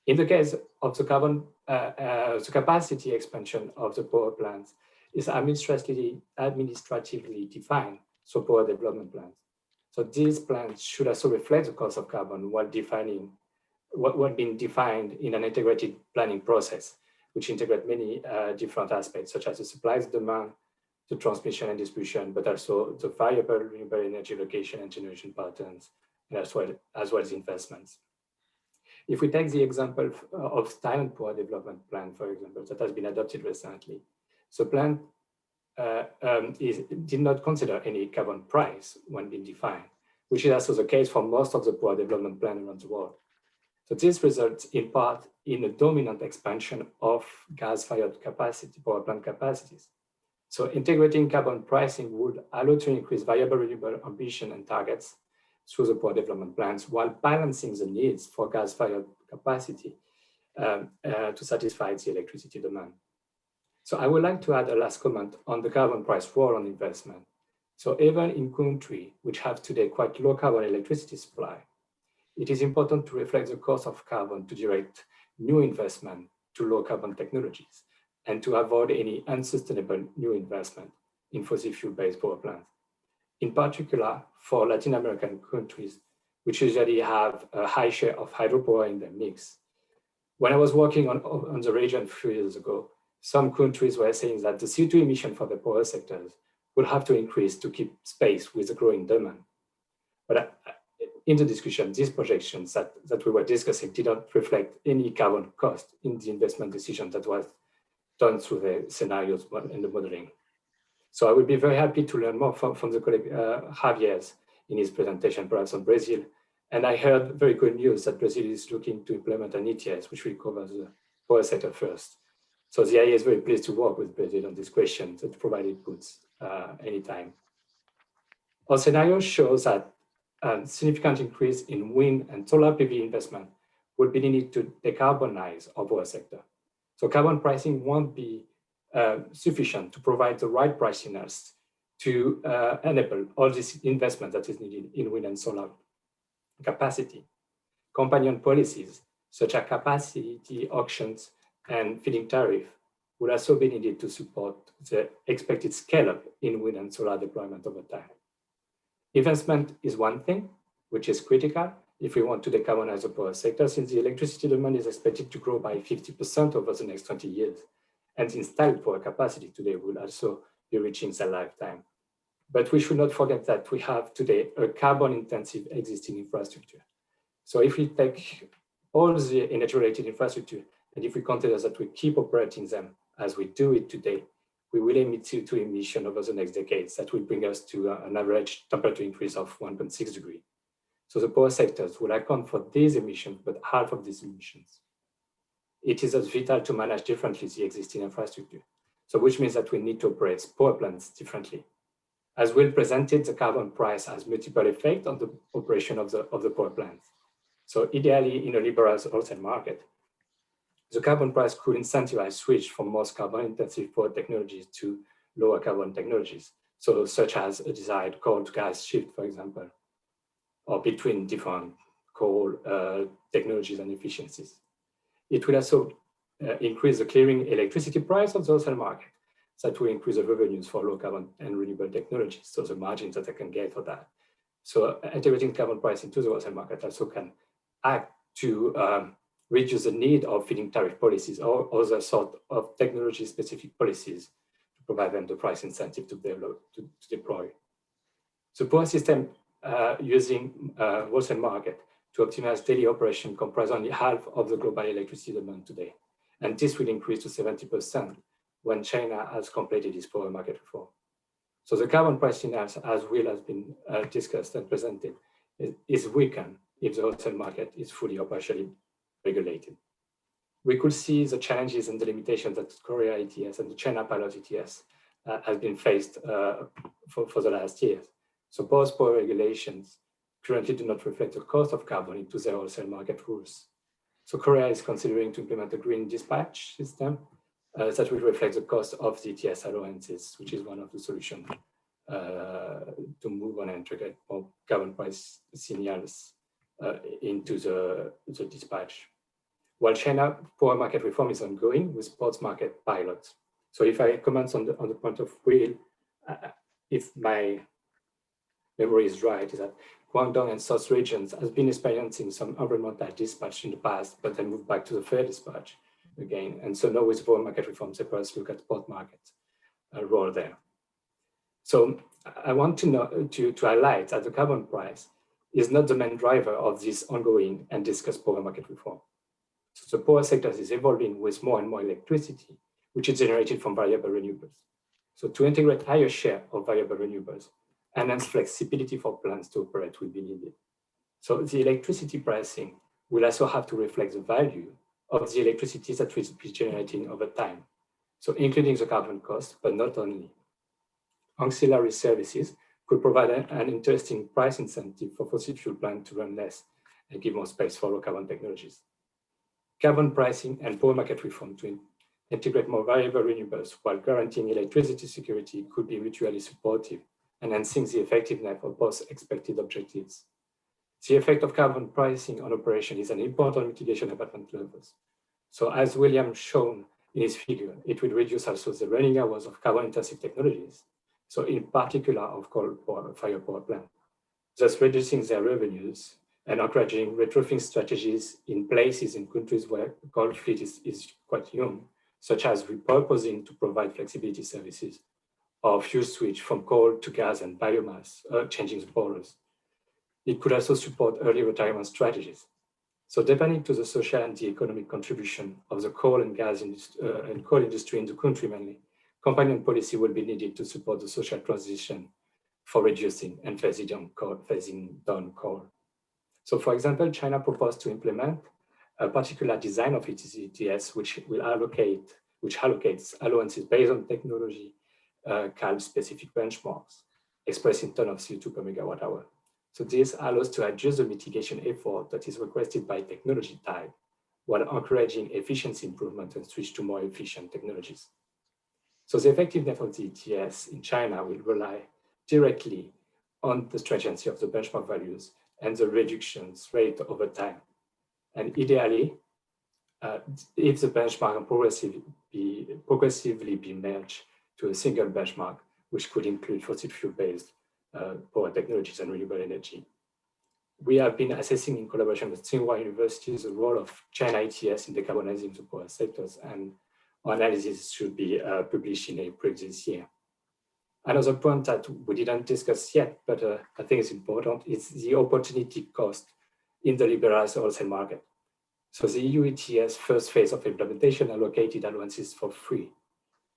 In the case of the carbon, the capacity expansion of the power plants is administratively defined, so power development plans. So these plans should also reflect the cost of carbon while defining what being defined in an integrated planning process, which integrate many different aspects, such as the supply, demand, the transmission and distribution, but also the variable renewable energy location and generation patterns, and as well as investments. If we take the example of Thailand Power Development Plan, for example, that has been adopted recently, the plan did not consider any carbon price when being defined, which is also the case for most of the power development plan around the world. So this results in part in a dominant expansion of gas-fired capacity, power plant capacities. So integrating carbon pricing would allow to increase variable renewable ambition and targets through the power development plans while balancing the needs for gas-fired capacity to satisfy the electricity demand. So I would like to add a last comment on the carbon price role on investment. So even in countries which have today quite low carbon electricity supply, it is important to reflect the cost of carbon to direct new investment to low carbon technologies and to avoid any unsustainable new investment in fossil fuel-based power plants. In particular, for Latin American countries, which usually have a high share of hydropower in their mix. When I was working on the region a few years ago, some countries were saying that the CO2 emission for the power sectors would have to increase to keep pace with the growing demand. But in the discussion, these projections that we were discussing did not reflect any carbon cost in the investment decision that was done through the scenarios and the modeling. So I would be very happy to learn more from the colleague Javier's in his presentation, perhaps on Brazil. And I heard very good news that Brazil is looking to implement an ETS, which will cover the power sector first. So the IEA is very pleased to work with Brazil on this question to provide inputs anytime. Our scenario shows that a significant increase in wind and solar PV investment will be needed to decarbonize our power sector. So carbon pricing won't be sufficient to provide the right price signals to enable all this investment that is needed in wind and solar capacity. Companion policies such as capacity auctions and feed-in tariff would also be needed to support the expected scale-up in wind and solar deployment over time. Investment is one thing, which is critical if we want to decarbonize the power sector, since the electricity demand is expected to grow by 50% over the next 20 years. And the installed power capacity today will also be reaching their lifetime. But we should not forget that we have today a carbon-intensive existing infrastructure. So if we take all the energy-related infrastructure, and if we consider that we keep operating them as we do it today, we will emit CO2 emission over the next decades that will bring us to an average temperature increase of 1.6 degrees. So the power sectors will account for these emissions, but half of these emissions. It is as vital to manage differently the existing infrastructure. So which means that we need to operate power plants differently. As Will presented, the carbon price has multiple effects on the operation of the power plants. So ideally, in a liberalized wholesale market, the carbon price could incentivize switch from most carbon-intensive power technologies to lower carbon technologies, so such as a desired coal to gas shift, for example, or between different coal technologies and efficiencies. It will also increase the clearing electricity price of the wholesale market. That will increase the revenues for low carbon and renewable technologies, so the margins that I can get for that. So integrating carbon price into the wholesale market also can act to reduce the need of feed-in tariff policies or other sort of technology-specific policies to provide them the price incentive to develop, to deploy. The power system using wholesale market to optimize daily operation comprise only half of the global electricity demand today. And this will increase to 70% when China has completed its power market reform. So the carbon pricing, as Will has been discussed and presented, is weakened if the wholesale market is fully or partially regulated. We could see the challenges and the limitations that Korea ETS and the China pilot ETS has been faced for the last years. So both power regulations currently do not reflect the cost of carbon into their wholesale market rules. So Korea is considering to implement a green dispatch system that will reflect the cost of the ETS allowances, which is one of the solutions to move on and integrate more carbon price signals into the dispatch. While China power market reform is ongoing with sports market pilots. So if I comment on the point of Will, if my memory is right, is that Guangdong and South regions has been experiencing some environmental dispatch in the past, but then moved back to the fair dispatch again. And so now with power market reform, they perhaps look at spot market role there. So I want to highlight that the carbon price is not the main driver of this ongoing and discussed power market reform. So the power sector is evolving with more and more electricity, which is generated from variable renewables. So to integrate higher share of variable renewables, enhanced flexibility for plants to operate will be needed. So the electricity pricing will also have to reflect the value of the electricity that will be generating over time. So including the carbon cost, but not only. Ancillary services could provide an interesting price incentive for fossil fuel plants to run less and give more space for low carbon technologies. Carbon pricing and power market reform to integrate more variable renewables while guaranteeing electricity security could be mutually supportive, enhancing the effectiveness of both expected objectives. The effect of carbon pricing on operation is an important mitigation abatement levels. So as William shown in his figure, it will reduce also the running hours of carbon-intensive technologies, so in particular of coal-fired power plants, thus reducing their revenues and encouraging retrofitting strategies in places in countries where the coal fleet is quite young, such as repurposing to provide flexibility services or fuel switch from coal to gas and biomass, changing the boilers. It could also support early retirement strategies. So depending to the social and the economic contribution of the coal and gas and coal industry in the country mainly, companion policy will be needed to support the social transition for reducing and phasing down coal. So for example, China proposed to implement a particular design of its ETS, which allocates allowances based on technology called specific benchmarks, expressed in tons of CO2 per megawatt hour. So this allows to adjust the mitigation effort that is requested by technology type, while encouraging efficiency improvement and switch to more efficient technologies. So the effectiveness of the ETS in China will rely directly on the stringency of the benchmark values and the reductions rate over time. And ideally, if the benchmark progressively be merged to a single benchmark, which could include fossil fuel-based power technologies and renewable energy. We have been assessing in collaboration with Tsinghua University the role of China ETS in decarbonizing the power sectors, and our analysis should be published in April this year. Another point that we didn't discuss yet, but I think it's important, is the opportunity cost in the liberalized wholesale market. So the EU ETS first phase of implementation allocated allowances for free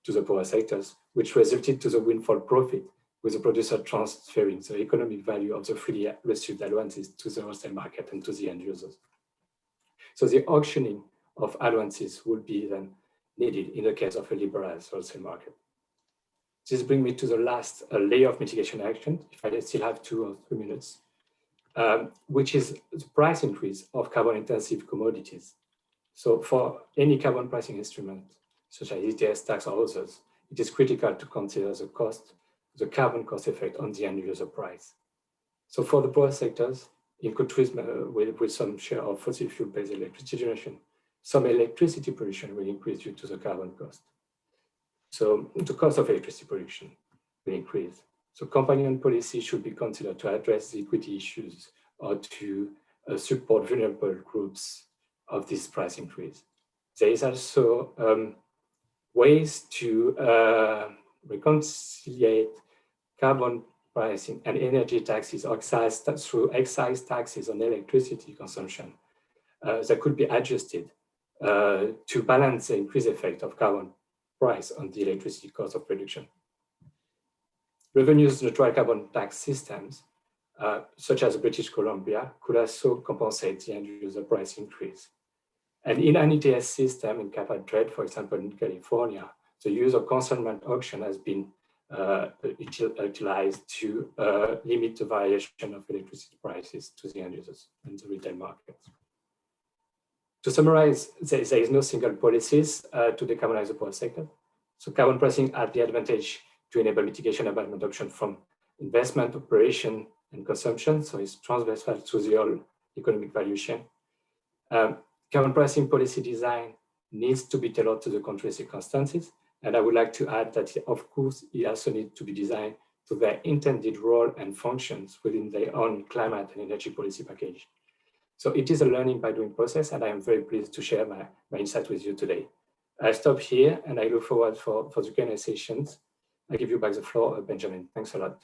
to the power sectors, which resulted to the windfall profit, with the producer transferring the economic value of the freely received allowances to the wholesale market and to the end users. So the auctioning of allowances would be then needed in the case of a liberalized wholesale market. This brings me to the last layer of mitigation action, if I still have 2 or 3 minutes, which is the price increase of carbon-intensive commodities. So for any carbon pricing instrument, such as ETS tax or others, it is critical to consider the carbon cost effect on the end user price. So for the power sectors, in countries with some share of fossil fuel-based electricity generation, some electricity production will increase due to the carbon cost. So the cost of electricity production will increase. So companion policy should be considered to address the equity issues or to support vulnerable groups of this price increase. There is also ways to reconcile carbon pricing and energy taxes through excise taxes on electricity consumption that could be adjusted to balance the increased effect of carbon price on the electricity cost of production. Revenues neutral carbon tax systems, such as British Columbia, could also compensate the end user price increase. And in an ETS system in cap and trade, for example, in California, the use of consignment auction has been utilized to limit the variation of electricity prices to the end users and the retail markets. To summarize, there is no single policies to decarbonize the power sector. So carbon pricing has the advantage to enable mitigation abatement option from investment, operation, and consumption. So it's transversal to the whole economic value chain. Carbon pricing policy design needs to be tailored to the country's circumstances. And I would like to add that, of course, it also needs to be designed to their intended role and functions within their own climate and energy policy package. So it is a learning by doing process, and I am very pleased to share my insight with you today. I stop here, and I look forward for the Q&A sessions. I give you back the floor, Benjamin. Thanks a lot.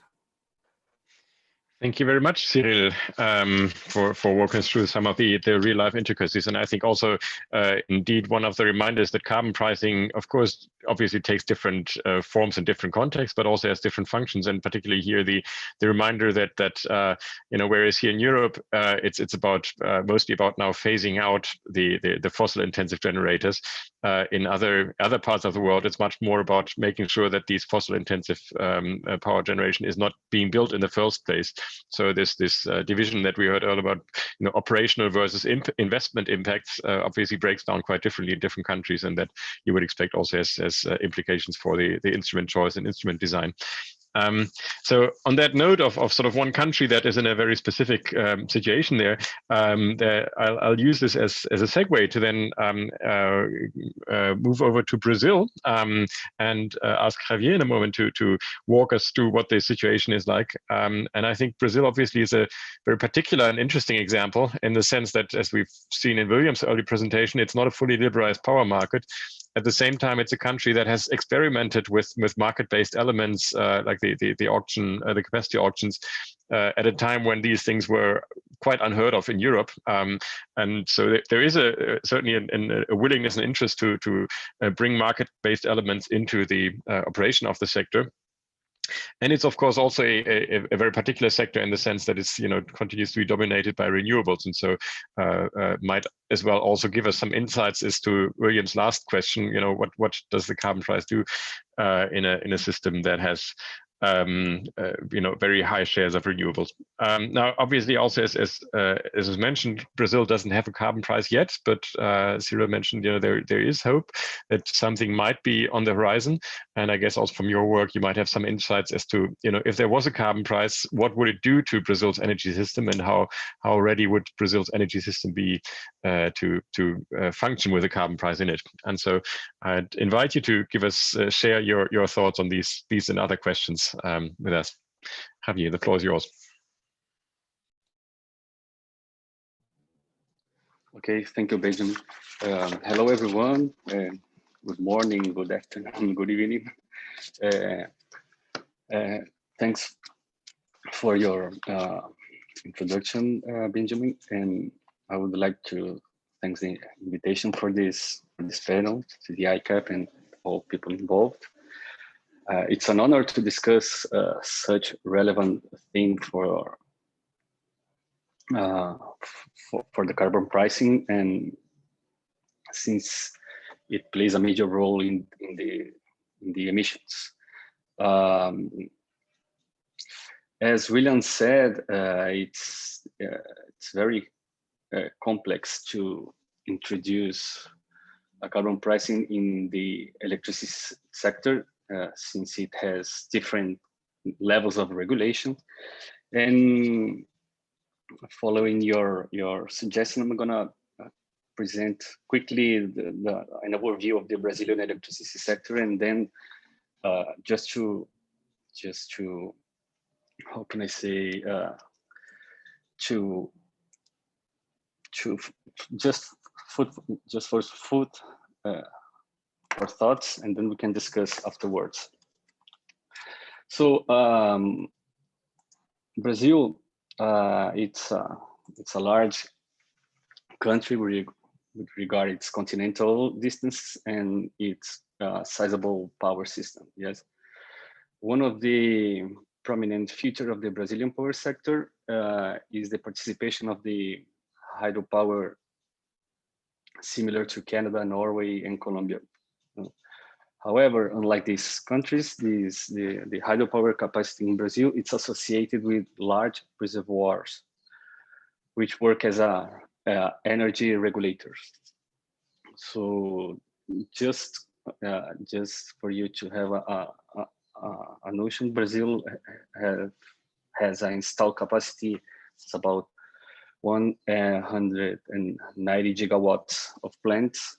Thank you very much, Cyril, for walking us through some of the real-life intricacies. And I think also, indeed, one of the reminders that carbon pricing, of course, obviously takes different forms in different contexts, but also has different functions. And particularly here, the reminder that whereas here in Europe, it's about mostly about now phasing out the fossil-intensive generators. In other parts of the world, it's much more about making sure that these fossil-intensive power generation is not being built in the first place. So this division that we heard earlier about, operational versus investment impacts obviously breaks down quite differently in different countries, and that you would expect also has implications for the instrument choice and instrument design. So on that note of sort of one country that is in a very specific situation there, I'll use this as a segue to then move over to Brazil and ask Javier in a moment to walk us through what the situation is like. And I think Brazil obviously is a very particular and interesting example in the sense that, as we've seen in William's early presentation, it's not a fully liberalized power market. At the same time, it's a country that has experimented with market-based elements like the auction, the capacity auctions, at a time when these things were quite unheard of in Europe. And so there is certainly a willingness and interest to bring market-based elements into the operation of the sector. And it's, of course, also a very particular sector in the sense that it's continues to be dominated by renewables, and so might as well also give us some insights as to William's last question. What does the carbon price do in a system that has very high shares of renewables? Now, obviously, also as was mentioned, Brazil doesn't have a carbon price yet, but Cyril mentioned there is hope that something might be on the horizon. And I guess also from your work, you might have some insights as to if there was a carbon price, what would it do to Brazil's energy system, and how ready would Brazil's energy system be to function with a carbon price in it? And so I'd invite you to give us share your thoughts on these and other questions with us. Javier, the floor is yours. Okay, thank you, Benjamin. Hello, everyone. Good morning, good afternoon, good evening. Thanks for your introduction, Benjamin. And I would like to thank the invitation for this panel, to the ICAP and all people involved. It's an honor to discuss such relevant thing for the carbon pricing, and since it plays a major role in the emissions. As William said, it's very complex to introduce a carbon pricing in the electricity sector, since it has different levels of regulation. And following your suggestion, I'm gonna present quickly an overview of the Brazilian electricity sector, and then just to how can I say just for food or thoughts, and then we can discuss afterwards. So Brazil, it's a large country with regard its continental distance and its sizable power system. Yes, one of the prominent features of the Brazilian power sector is the participation of the hydropower, similar to Canada, Norway, and Colombia. However, unlike these countries, the hydropower capacity in Brazil, it's associated with large reservoirs, which work as energy regulators. So just for you to have a notion, Brazil has an installed capacity. It's about 190 gigawatts of plants,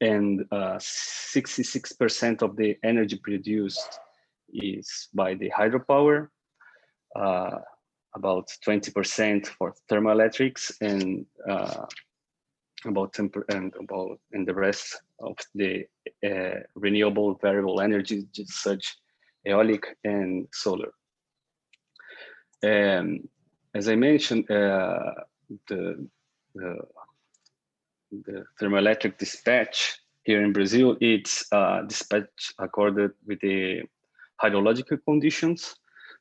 and 66% of the energy produced is by the hydropower, about 20% for thermoelectrics, and about 10% and the rest of the renewable variable energy, such aeolic and solar. As I mentioned, the thermoelectric dispatch here in Brazil, it's dispatch accorded with the hydrological conditions.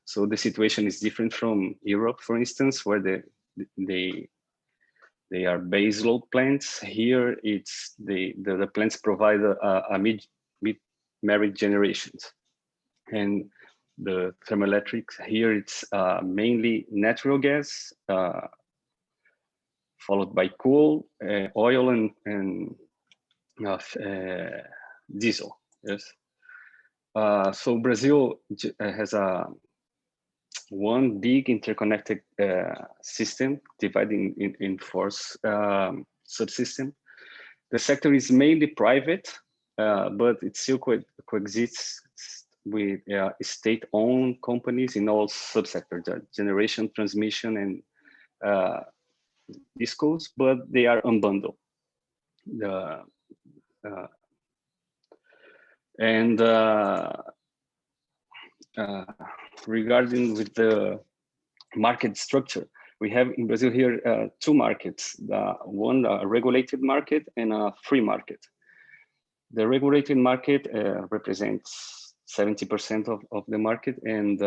So the situation is different from Europe, for instance, where they are base load plants. Here, it's the plants provide a mid-merit generations, and the thermoelectrics here it's mainly natural gas, followed by coal, oil, and diesel. Yes. So Brazil has one big interconnected system dividing in four subsystems. The sector is mainly private, but it still coexists with state-owned companies in all subsectors, generation, transmission, and discos, but they are unbundled. Regarding with the market structure, we have in Brazil here two markets, one a regulated market and a free market. The regulated market represents 70% of the market, and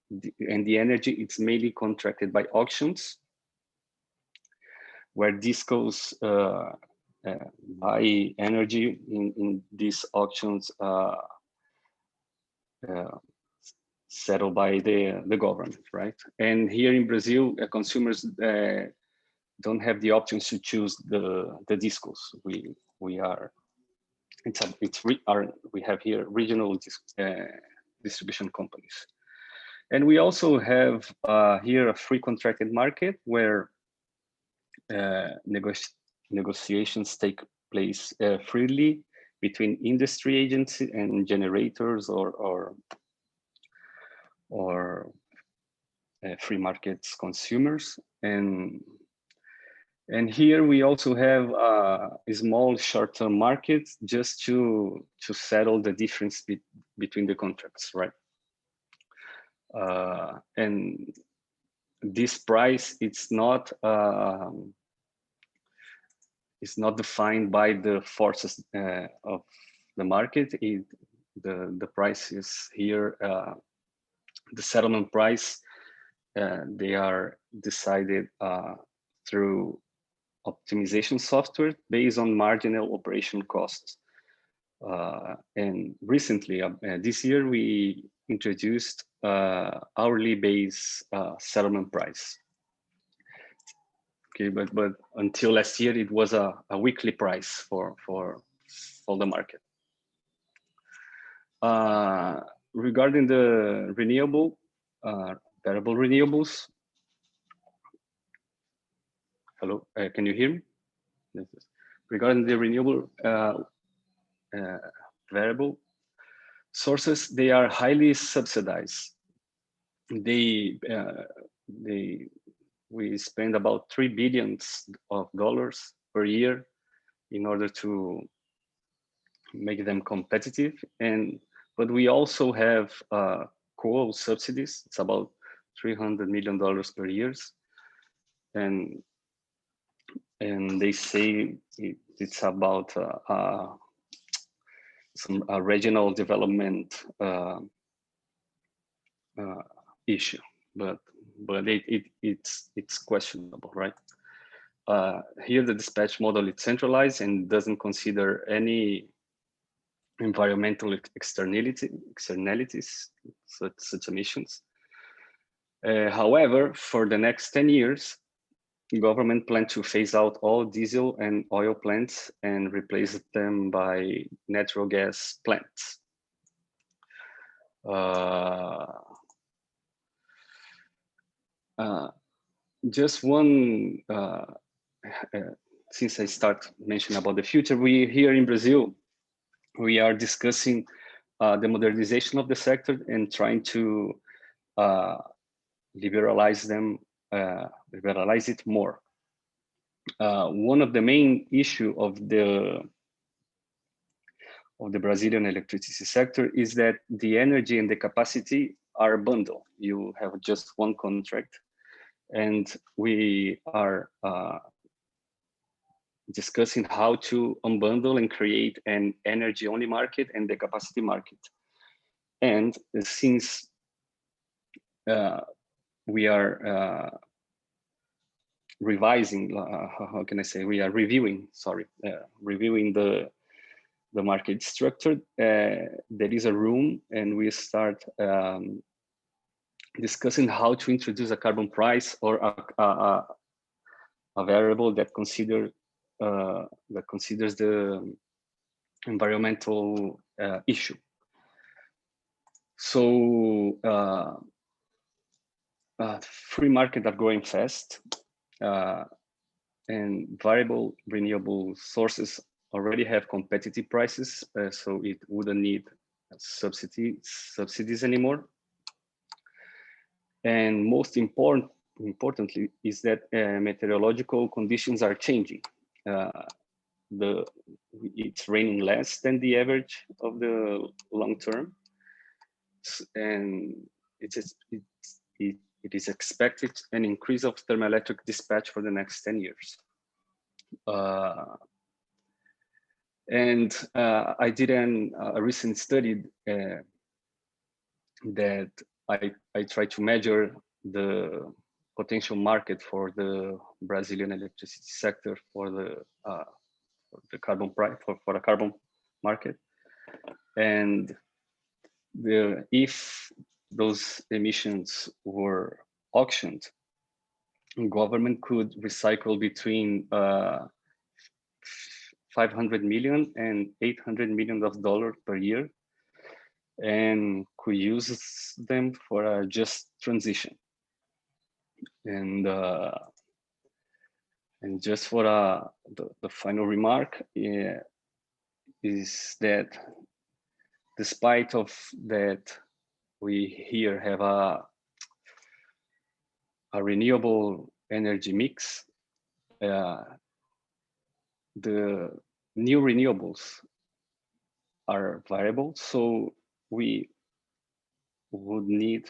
the energy it's mainly contracted by auctions, where discos buy energy in these auctions settled by the government, right? And here in Brazil, consumers don't have the options to choose the discos. We have here regional distribution companies, and we also have here a free contracted market where negotiations take place freely between industry agencies and generators or free markets consumers. And here we also have a small short-term market just to settle the difference between the contracts, right? And this price, it's not defined by the forces of the market. The price is here, the settlement price, they are decided through optimization software based on marginal operation costs. And recently, this year, we introduced hourly base settlement price. Okay, but until last year, it was a weekly price for the market. Regarding the renewable, variable renewables. Hello, can you hear me? Regarding the renewable variable sources, they are highly subsidized. We spend about $3 billion per year in order to make them competitive. But we also have coal subsidies. It's about $300 million per year, and they say it's about some regional development issue, but it's questionable, right? Here the dispatch model is centralized and doesn't consider any environmental externalities, such emissions. However, for the next 10 years, the government plans to phase out all diesel and oil plants and replace them by natural gas plants. Just one, since I start mentioning about the future, we here in Brazil, we are discussing the modernization of the sector and trying to liberalize it more. One of the main issue of the of the Brazilian electricity sector is that the energy and the capacity are a bundle. You have just one contract, and we are discussing how to unbundle and create an energy-only market and the capacity market. And since we are revising, how can I say, we are reviewing, reviewing the market structure, there is a room, and we start discussing how to introduce a carbon price or a variable that considers the environmental issue. So free market are growing fast, and variable renewable sources already have competitive prices, so it wouldn't need subsidies anymore. And most importantly is that meteorological conditions are changing. It's raining less than the average of the long term, and it is expected an increase of thermoelectric dispatch for the next 10 years. I did a recent study that I tried to measure the potential market for the Brazilian electricity sector for the carbon price, for the carbon market. And if those emissions were auctioned, government could recycle between 500 million and $800 million per year, and could use them for a just transition. And just for the final remark is that despite of that, we here have a renewable energy mix. The new renewables are variable, so we would need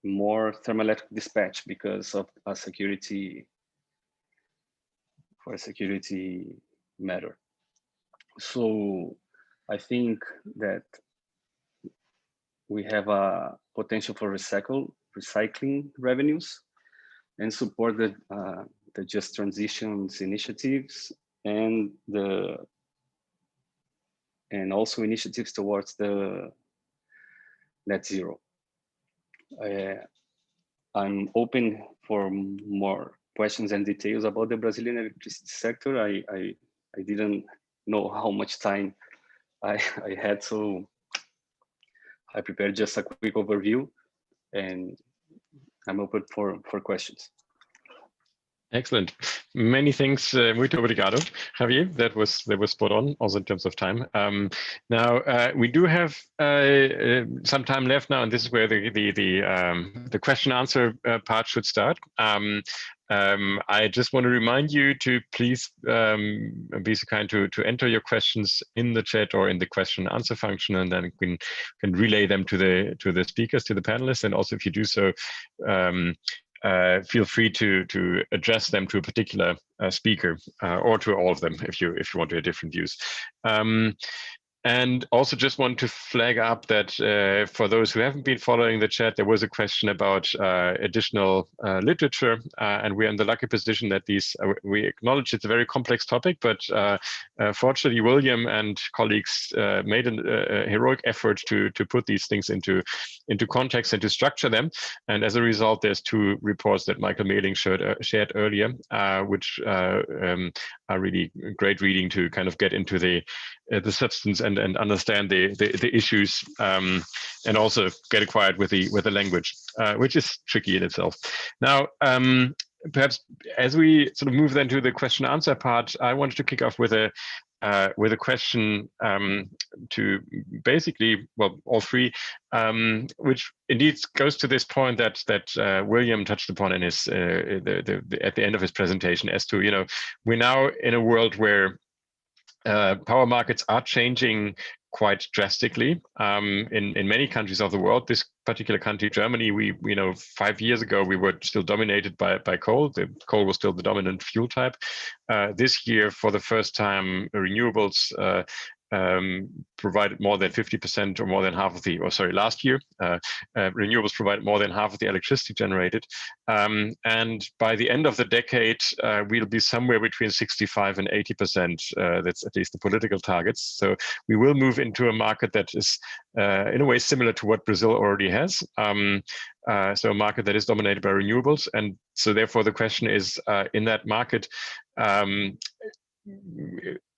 more thermoelectric dispatch because of a security matter. So I think that we have a potential for recycling revenues and support the just transitions initiatives and also initiatives towards the net zero. I'm open for more questions and details about the Brazilian electricity sector. I didn't know how much time I had, so I prepared just a quick overview, and I'm open for questions. Excellent. Many thanks, muito obrigado, Javier. That was spot on, also in terms of time. Now we do have some time left now, and this is where the question answer part should start. I just want to remind you to please be so kind to enter your questions in the chat or in the question and answer function, and then we can relay them to the speakers, to the panelists, and also if you do so, feel free to address them to a particular speaker or to all of them if you want to have different views. And also just want to flag up that for those who haven't been following the chat, there was a question about additional literature, and we're in the lucky position that we acknowledge it's a very complex topic, but fortunately William and colleagues made a heroic effort to put these things into context and to structure them. And as a result, there's two reports that Michael Mehling shared earlier, which are really great reading to kind of get into the substance and understand the issues, and also get acquired with the language, which is tricky in itself. Now, perhaps as we sort of move then to the question answer part, I wanted to kick off with a question to basically, well, all three, which indeed goes to this point that William touched upon in his at the end of his presentation, as to, we're now in a world where power markets are changing quite drastically in many countries of the world. This particular country, Germany, we 5 years ago we were still dominated by coal. The coal was still the dominant fuel type. This year, for the first time, renewables provided more than 50% or more than half of the, last year, renewables provided more than half of the electricity generated. And by the end of the decade, we'll be somewhere between 65 and 80%. That's at least the political targets. So we will move into a market that is in a way similar to what Brazil already has. So a market that is dominated by renewables. And so therefore the question is, in that market,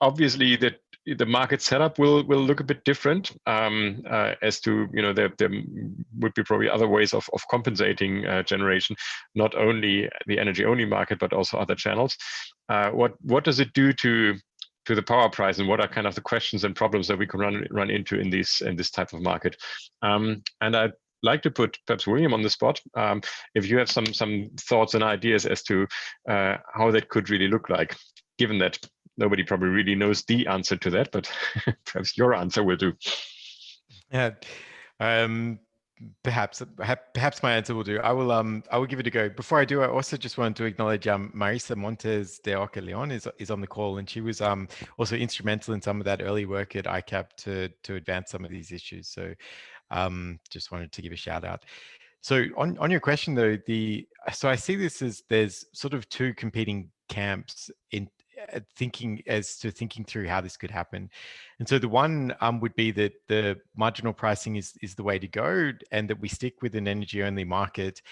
obviously the market setup will look a bit different as to, there would be probably other ways of compensating generation, not only the energy only market, but also other channels. What does it do to the power price, and what are kind of the questions and problems that we can run into in this type of market? And I'd like to put perhaps William on the spot, if you have some thoughts and ideas as to how that could really look like, given that nobody probably really knows the answer to that, but perhaps your answer will do. Yeah, perhaps my answer will do. I will give it a go. Before I do, I also just wanted to acknowledge Marisa Montes de Oca Leon is on the call, and she was also instrumental in some of that early work at ICAP to advance some of these issues. So just wanted to give a shout out. So on your question though, so I see this as there's sort of two competing camps in thinking through how this could happen. And so the one would be that the marginal pricing is the way to go, and that we stick with an energy only market.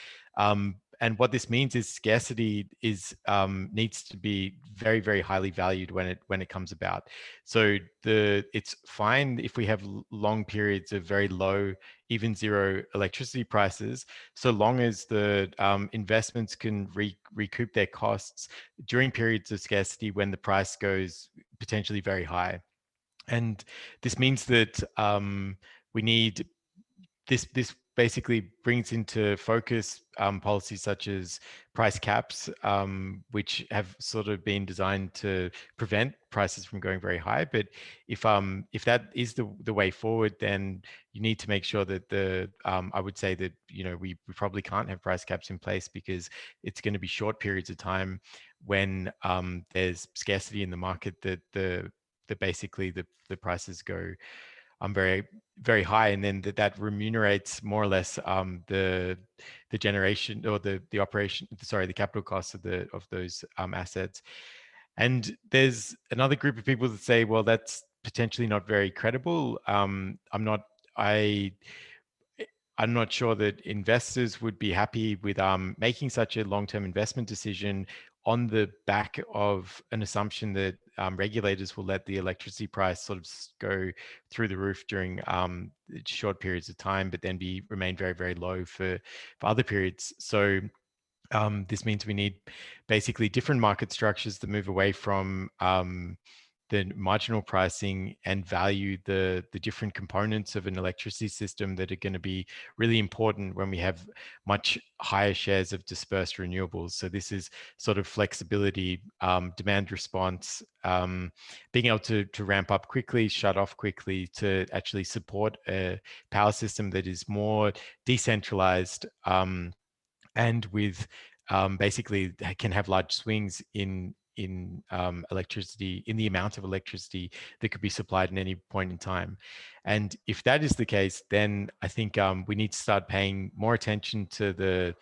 And what this means is scarcity needs to be very, very highly valued when it comes about. So it's fine if we have long periods of very low, even zero electricity prices, so long as the investments can recoup their costs during periods of scarcity when the price goes potentially very high. And this means that we need this basically brings into focus policies such as price caps, which have sort of been designed to prevent prices from going very high. But if that is the way forward, then you need to make sure that I would say that we probably can't have price caps in place, because it's going to be short periods of time when there's scarcity in the market that basically the prices go very, very high, and then that remunerates more or less the generation or the operation, the capital costs of those assets. And there's another group of people that say, well, that's potentially not very credible. I'm not sure that investors would be happy with making such a long-term investment decision on the back of an assumption that regulators will let the electricity price sort of go through the roof during short periods of time, but then remain very, very low for other periods. So this means we need basically different market structures that move away from the marginal pricing and value the different components of an electricity system that are going to be really important when we have much higher shares of dispersed renewables. So this is sort of flexibility, demand response, being able to ramp up quickly, shut off quickly, to actually support a power system that is more decentralized and with basically can have large swings in electricity, in the amount of electricity that could be supplied at any point in time. And if that is the case, then I think we need to start paying more attention to the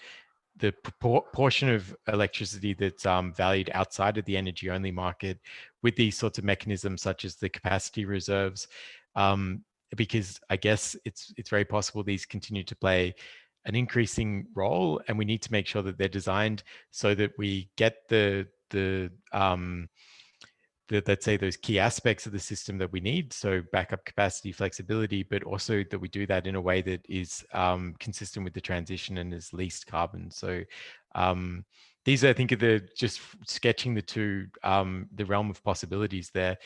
proportion of electricity that's valued outside of the energy only market with these sorts of mechanisms such as the capacity reserves, because I guess it's very possible these continue to play an increasing role, and we need to make sure that they're designed so that we get let's say those key aspects of the system that we need, so backup capacity, flexibility, but also that we do that in a way that is consistent with the transition and is least carbon. So these, I think, are just sketching the realm of possibilities there.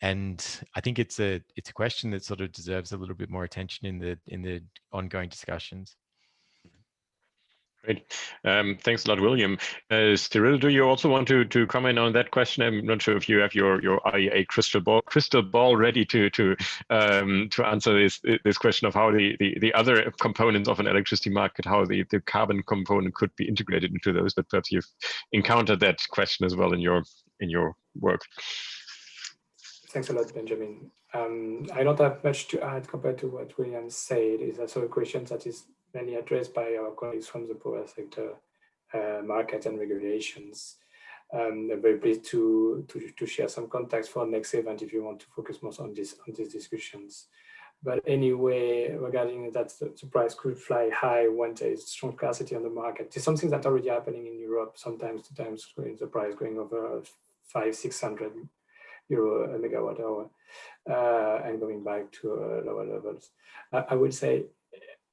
And I think it's a question that sort of deserves a little bit more attention in the ongoing discussions. Great. Thanks a lot, William. Cyril, do you also want to comment on that question? I'm not sure if you have your IEA crystal ball ready to answer this question of how the other components of an electricity market, how the carbon component could be integrated into those. But perhaps you've encountered that question as well in your work. Thanks a lot, Benjamin. I don't have much to add compared to what William said. It's also a question that is mainly addressed by our colleagues from the power sector, market and regulations. I'm very pleased to share some context for next event if you want to focus more on these discussions. But anyway, regarding that the price could fly high when there is strong scarcity on the market. It's something that's already happening in Europe, sometimes the price going over 500-600 euro a megawatt hour and going back to lower levels. I would say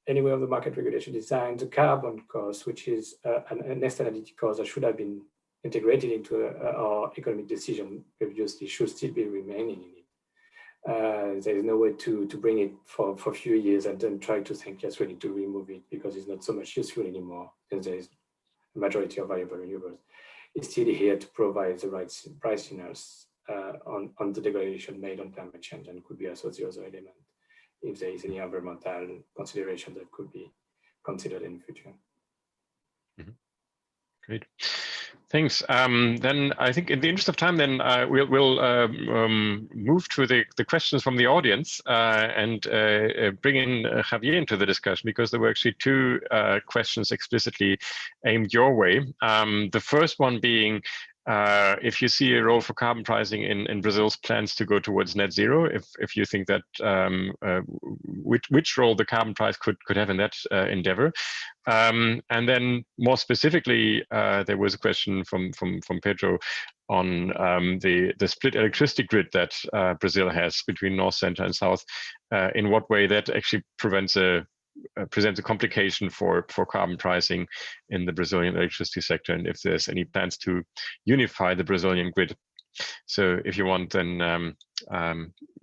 anyway of the market regulation design, the carbon cost, which is an externality cost that should have been integrated into our economic decision previously, should still be remaining in it. There is no way to bring it for a few years and then try to think, yes, we need to remove it because it's not so much useful anymore, since there is a majority of variable renewables. It's still here to provide the right price signals on the degradation made on climate change, and could be also the other element if there is any environmental consideration that could be considered in the future. Mm-hmm. Great. Thanks. Then I think in the interest of time, then we'll move to the questions from the audience and bring in Javier into the discussion, because there were actually two questions explicitly aimed your way. The first one being, if you see a role for carbon pricing in Brazil's plans to go towards net zero, if you think that which role the carbon price could have in that endeavor. And then more specifically, there was a question from Pedro on the split electricity grid that Brazil has between north, center, and south. In what way that actually presents a complication for carbon pricing in the Brazilian electricity sector, and if there's any plans to unify the Brazilian grid. So if you want, then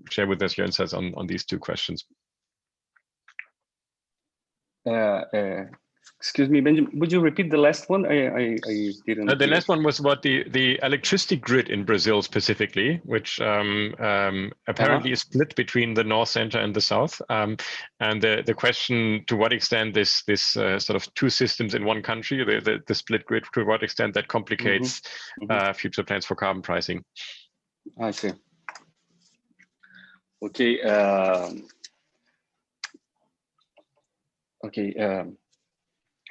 share with us your insights on these two questions. Excuse me, Benjamin, would you repeat the last one? I didn't. The last one was about the electricity grid in Brazil specifically, which apparently is split between the north, center, and the south. And the question, to what extent this sort of two systems in one country, the split grid, to what extent that complicates future plans for carbon pricing. I see. Okay.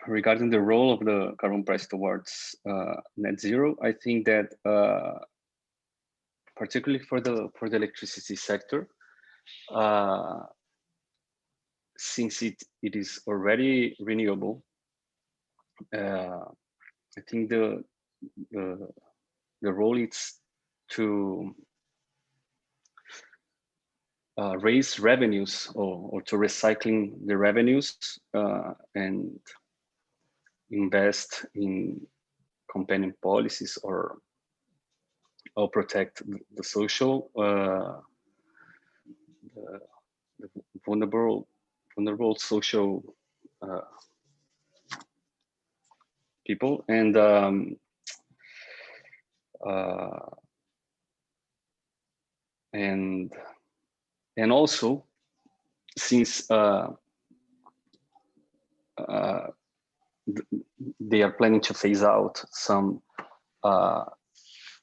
Regarding the role of the carbon price towards net zero, I think that particularly for the electricity sector, since it is already renewable, I think the role is to raise revenues or to recycling the revenues and invest in companion policies or protect the social, the vulnerable social people, and also, since they are planning to phase out some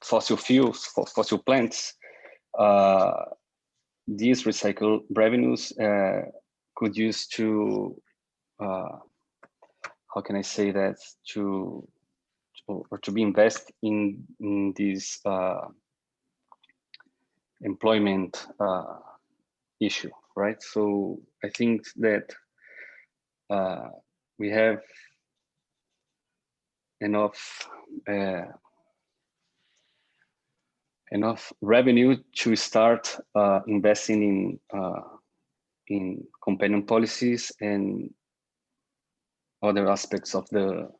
fossil plants, these recycled revenues could use to, how can I say that, to be invested in this employment issue, right? So I think that we have enough revenue to start investing in companion policies and other aspects of the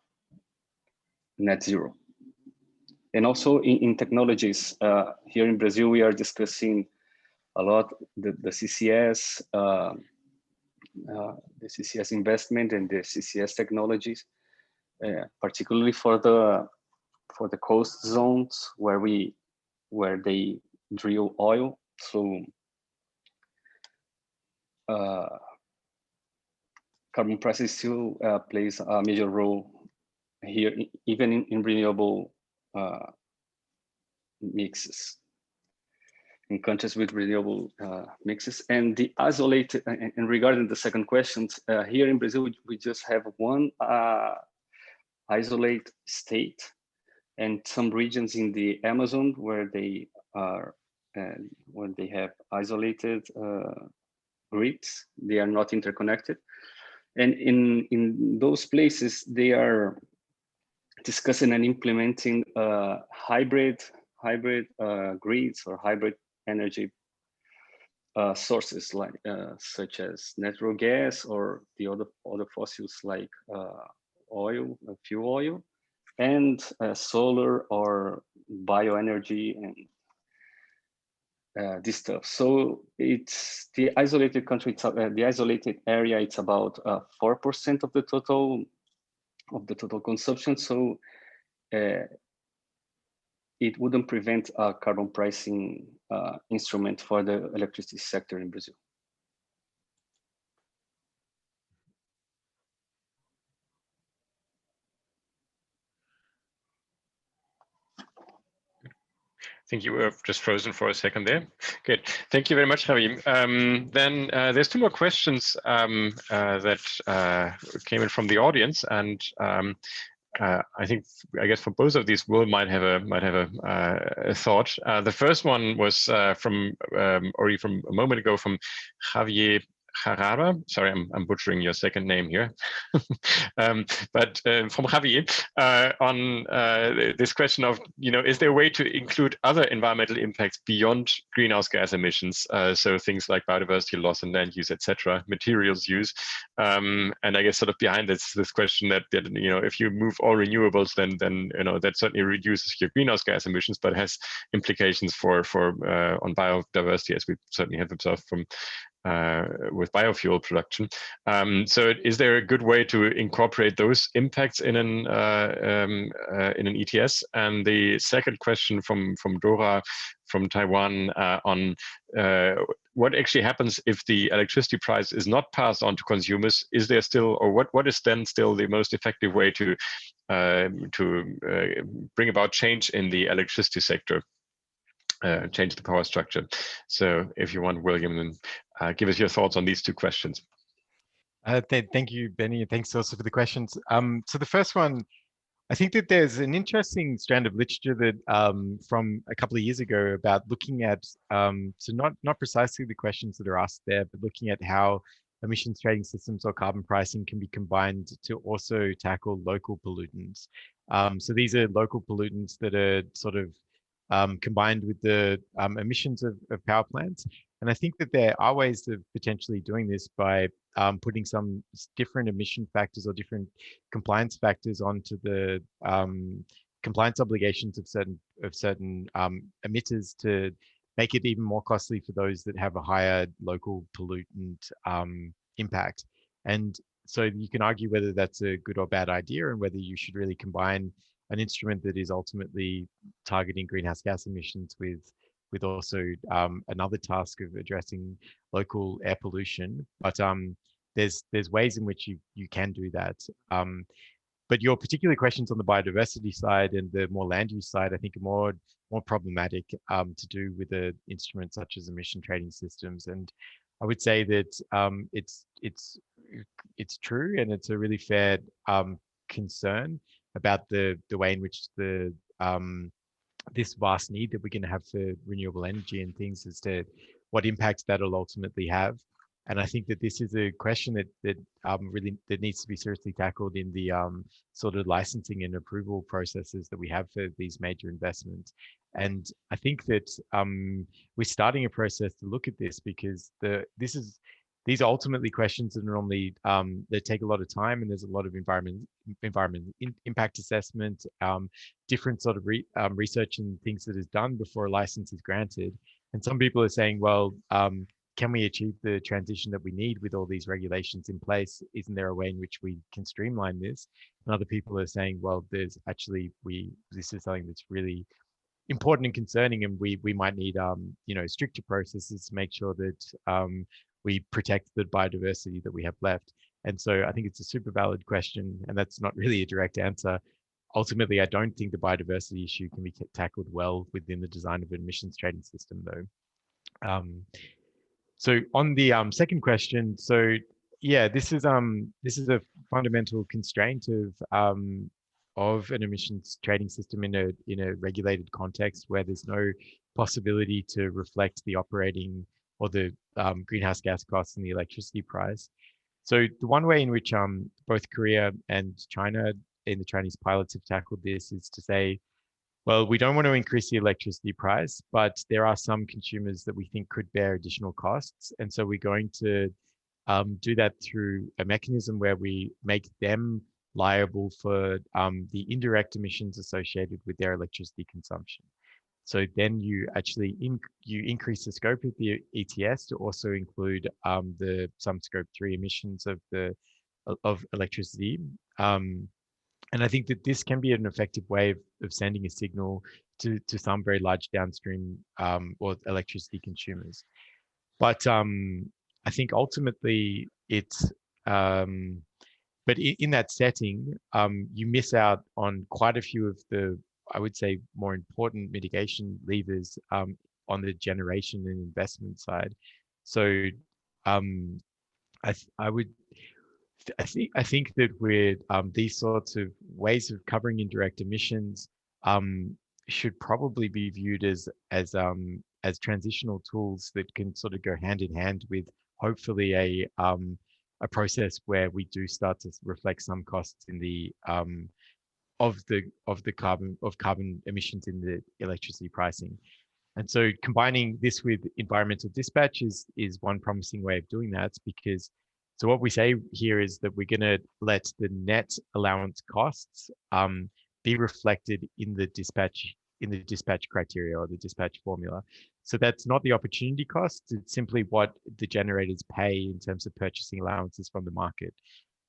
net zero. And also in technologies, here in Brazil, we are discussing a lot the CCS, investment and the CCS technologies. particularly for the coast zones where they drill oil. So carbon pricing still plays a major role here, even in renewable mixes, in countries with renewable mixes. And the isolated, and regarding the second question, here in Brazil, we just have one isolate state, and some regions in the Amazon where they are, when they have isolated grids, they are not interconnected. And in those places, they are discussing and implementing hybrid grids or hybrid energy sources, like such as natural gas or the other fossils like oil, fuel oil, and solar or bioenergy and this stuff. So it's the isolated country, the isolated area. It's about 4% of the total consumption. So it wouldn't prevent a carbon pricing instrument for the electricity sector in Brazil. I think you were just frozen for a second there. Good. Thank you very much, Javi. Then there's two more questions that came in from the audience, and I guess for both of these, Will might have a thought. The first one was from a moment ago from Javier Harara. Sorry, I'm butchering your second name here. But from Javier on this question of, is there a way to include other environmental impacts beyond greenhouse gas emissions? So things like biodiversity loss and land use, etc., materials use. And I guess sort of behind this question that if you move all renewables, then that certainly reduces your greenhouse gas emissions, but has implications for on biodiversity, as we certainly have observed from with biofuel production. So is there a good way to incorporate those impacts in an ETS? And the second question from Dora from Taiwan on what actually happens if the electricity price is not passed on to consumers? Is there still, or what is then still the most effective way to bring about change in the electricity sector? Change the power structure. So if you want, William, then give us your thoughts on these two questions. Thank you, Benny, and thanks also for the questions. So the first one, I think that there's an interesting strand of literature that from a couple of years ago about looking at, so not precisely the questions that are asked there, but looking at how emissions trading systems or carbon pricing can be combined to also tackle local pollutants. So these are local pollutants that are sort of combined with the emissions of power plants. And I think that there are ways of potentially doing this by putting some different emission factors or different compliance factors onto the compliance obligations of certain emitters to make it even more costly for those that have a higher local pollutant impact. And so you can argue whether that's a good or bad idea, and whether you should really combine an instrument that is ultimately targeting greenhouse gas emissions with also another task of addressing local air pollution. But there's ways in which you can do that. But your particular questions on the biodiversity side and the more land use side, I think are more problematic to do with an instrument such as emission trading systems. And I would say that it's true, and it's a really fair concern about the way in which this vast need that we're going to have for renewable energy and things as to what impacts that'll ultimately have. And I think that this is a question that needs to be seriously tackled in the sort of licensing and approval processes that we have for these major investments. And I think that we're starting a process to look at this, because these are ultimately questions that are normally that take a lot of time, and there's a lot of environment impact assessment, different sort of research and things that is done before a license is granted. And some people are saying, well, can we achieve the transition that we need with all these regulations in place? Isn't there a way in which we can streamline this? And other people are saying, well, there's actually, this is something that's really important and concerning, and we might need stricter processes to make sure that we protect the biodiversity that we have left. And so I think it's a super valid question, and that's not really a direct answer. Ultimately, I don't think the biodiversity issue can be tackled well within the design of an emissions trading system, though. So on the second question, so yeah, this is a fundamental constraint of an emissions trading system in a regulated context where there's no possibility to reflect the operating or the greenhouse gas costs and the electricity price. So the one way in which both Korea and China in the Chinese pilots have tackled this is to say, well, we don't want to increase the electricity price, but there are some consumers that we think could bear additional costs. And so we're going to do that through a mechanism where we make them liable for the indirect emissions associated with their electricity consumption. So then you actually you increase the scope of the ETS to also include some scope 3 emissions of electricity. And I think that this can be an effective way of sending a signal to some very large downstream or electricity consumers. But I think ultimately it's, but in that setting, you miss out on quite a few of the, I would say, more important mitigation levers on the generation and investment side. So I think that with these sorts of ways of covering indirect emissions should probably be viewed as transitional tools that can sort of go hand in hand with hopefully a process where we do start to reflect some costs in the carbon emissions in the electricity pricing. And so combining this with environmental dispatch is one promising way of doing that, because so what we say here is that we're going to let the net allowance costs be reflected in the dispatch criteria or the dispatch formula. So that's not the opportunity cost, it's simply what the generators pay in terms of purchasing allowances from the market.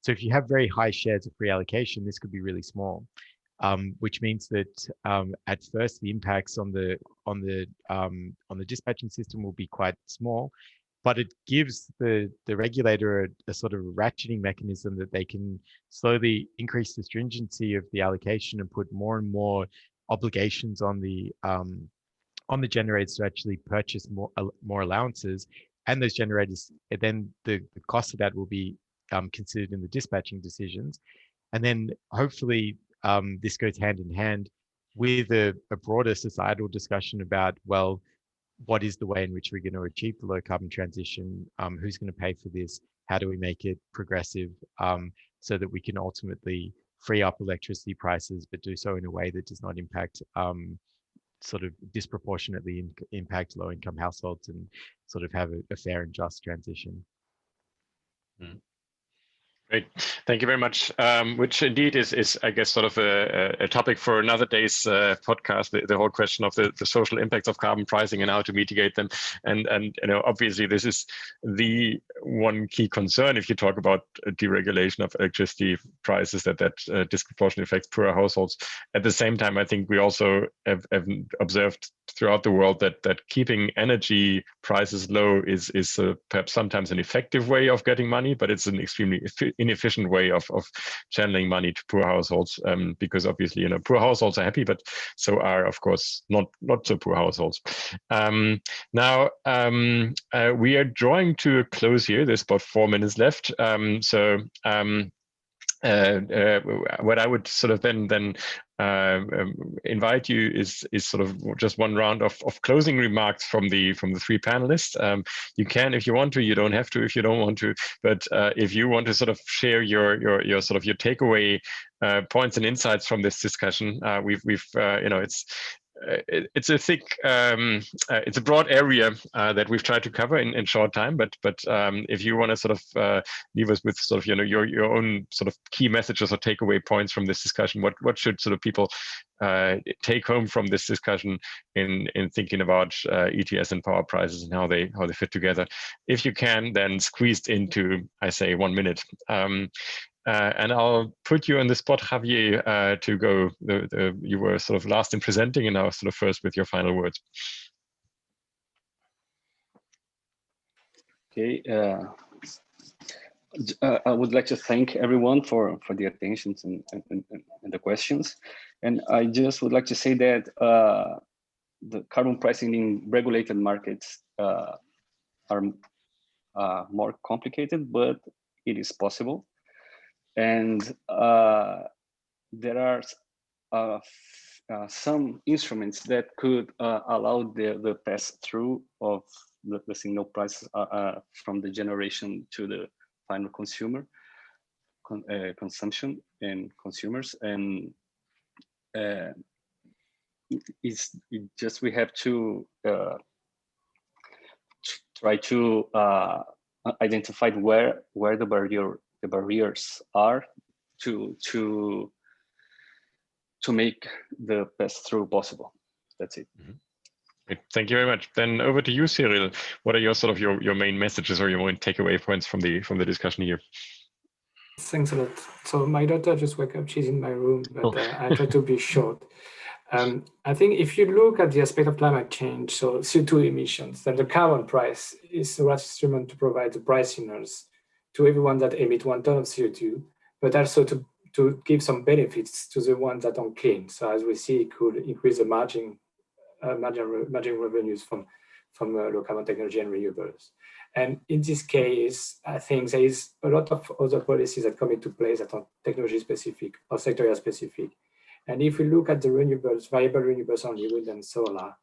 So if you have very high shares of free allocation, this could be really small, which means that at first the impacts on the dispatching system will be quite small. But it gives the regulator a sort of ratcheting mechanism that they can slowly increase the stringency of the allocation and put more and more obligations on the generators to actually purchase more allowances, and those generators, then the cost of that will be considered in the dispatching decisions. And then hopefully this goes hand in hand with a broader societal discussion about, well, what is the way in which we're going to achieve the low carbon transition? Who's going to pay for this? How do we make it progressive so that we can ultimately free up electricity prices, but do so in a way that does not impact, sort of disproportionately impact low income households, and sort of have a fair and just transition. Great, thank you very much. Which indeed is I guess, sort of a topic for another day's podcast. The whole question of the social impacts of carbon pricing and how to mitigate them. And obviously this is the one key concern if you talk about deregulation of electricity prices, that disproportionately affects poorer households. At the same time, I think we also have observed throughout the world that keeping energy prices low is perhaps sometimes an effective way of getting money, but it's an extremely inefficient way of channeling money to poor households, because obviously poor households are happy, but so are of course not so poor households. Now we are drawing to a close here. There's about 4 minutes left. What I would sort of then invite you is sort of just one round of closing remarks from the three panelists. You can if you want to, you don't have to if you don't want to, but if you want to sort of share your takeaway points and insights from this discussion, it's it's a thick, it's a broad area that we've tried to cover in short time. But if you want to sort of leave us with sort of your own sort of key messages or takeaway points from this discussion, what should sort of people take home from this discussion in thinking about ETS and power prices and how they fit together? If you can, then squeezed into, I say, 1 minute. And I'll put you on the spot, Javier, to go. You were sort of last in presenting, and now sort of first with your final words. Okay. I would like to thank everyone for the attention and the questions. And I just would like to say that the carbon pricing in regulated markets are more complicated, but it is possible. And there are some instruments that could allow the pass-through of the signal prices from the generation to the final consumer, consumption and consumers. And we have to try to identify where the barriers are to make the pass-through possible. That's it. Mm-hmm. Great. Thank you very much. Then over to you, Cyril. What are your sort of your main messages or your main takeaway points from the discussion here? Thanks a lot. So my daughter just woke up, she's in my room, but I try to be short. I think if you look at the aspect of climate change, so CO2 emissions, then the carbon price is the right instrument to provide the price signals to everyone that emit 1 ton of CO2, but also to give some benefits to the ones that don't clean. So as we see, it could increase the margin revenues from low carbon technology and renewables. And in this case, I think there is a lot of other policies that come into place that are technology specific or sectorial specific. And if we look at the renewables, variable renewables only, wind and solar,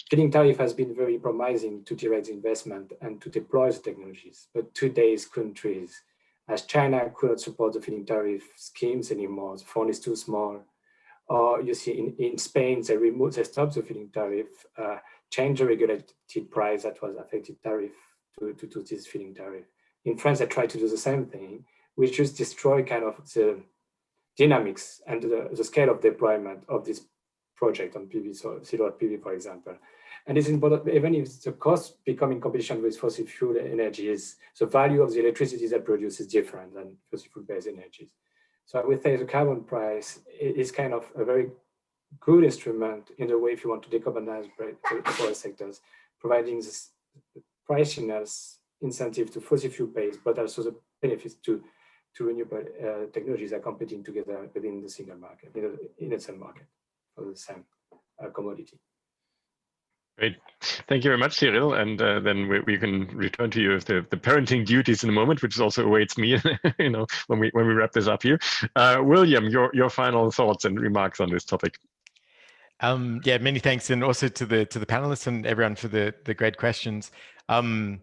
feed-in tariff has been very promising to direct investment and to deploy the technologies. But today's countries, as China could not support the feed-in tariff schemes anymore, the fund is too small. Or you see in Spain, they stopped the feed-in tariff, changed the regulated price that was affected tariff to this feed-in tariff. In France, they tried to do the same thing, which just destroy kind of the dynamics and the scale of deployment of this project on PV, so zero PV, for example. And it's important, even if the cost become in competition with fossil fuel energies, the value of the electricity that produces is different than fossil fuel-based energies. So I would say the carbon price is kind of a very good instrument in the way if you want to decarbonize the power sectors, providing this price signals, incentive to fossil fuel-based, but also the benefits to renewable technologies are competing together within the single market, in the same market for the same commodity. Great. Thank you very much, Cyril. And then we can return to you with the parenting duties in a moment, which also awaits me, when we wrap this up here. William, your final thoughts and remarks on this topic. Yeah, many thanks, and also to the panelists and everyone for the great questions. Yeah, I'm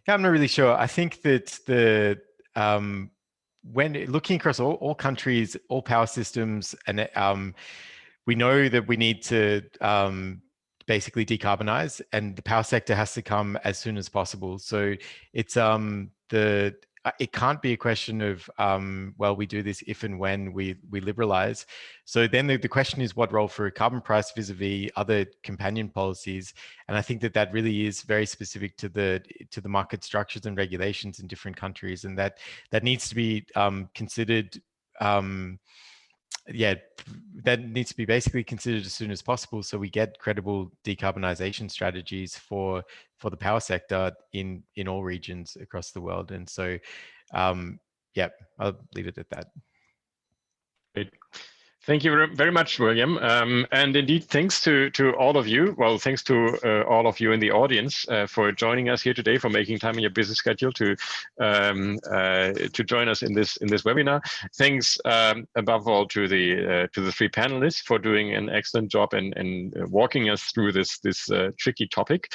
not really sure. I think that when looking across all countries, all power systems, and we know that we need to basically decarbonize, and the power sector has to come as soon as possible. So it's it can't be a question of well, we do this if and when we liberalize. So then the question is, what role for a carbon price vis-a-vis other companion policies? And I think that really is very specific to the market structures and regulations in different countries, and that needs to be considered. Yeah, that needs to be basically considered as soon as possible, so we get credible decarbonization strategies for the power sector in all regions across the world. And so, yeah, I'll leave it at that. Great. Thank you very much, William. And indeed, thanks to all of you. Well, thanks to all of you in the audience for joining us here today, for making time in your busy schedule to join us in this webinar. Thanks above all to the 3 panelists for doing an excellent job and walking us through this tricky topic.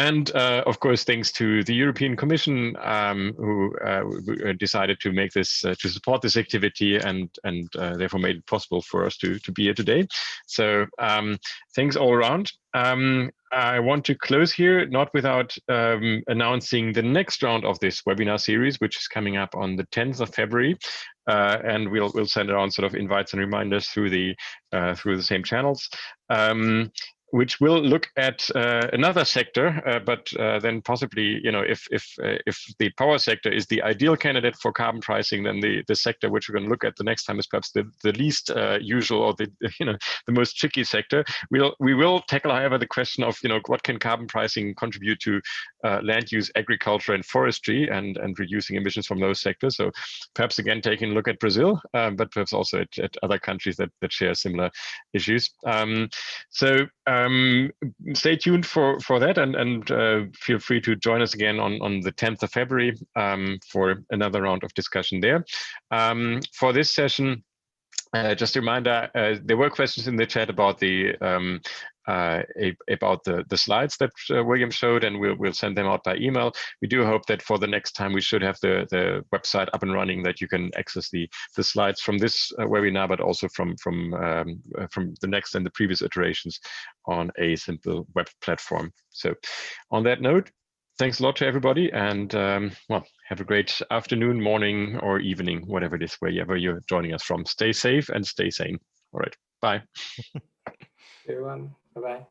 And of course, thanks to the European Commission, who decided to make this, to support this activity, and therefore made it possible for us to be here today. So thanks all around. I want to close here, not without announcing the next round of this webinar series, which is coming up on the 10th of February. And we'll send around sort of invites and reminders through the same channels. Which will look at another sector, but then possibly, if the power sector is the ideal candidate for carbon pricing, then the sector which we're going to look at the next time is perhaps the least usual, or the most tricky sector. We will tackle, however, the question of what can carbon pricing contribute to land use, agriculture, and forestry, and reducing emissions from those sectors. So perhaps again taking a look at Brazil, but perhaps also at other countries that share similar issues. Stay tuned for that, and feel free to join us again on the 10th of February for another round of discussion there. For this session, just a reminder, there were questions in the chat about the slides that William showed, and we'll send them out by email. We do hope that for the next time we should have the website up and running, that you can access the slides from this webinar, but also from the next and the previous iterations on a simple web platform. So on that note, thanks a lot to everybody, and well, have a great afternoon, morning, or evening, whatever it is, wherever you're joining us from. Stay safe and stay sane. All right, bye. Everyone, bye-bye.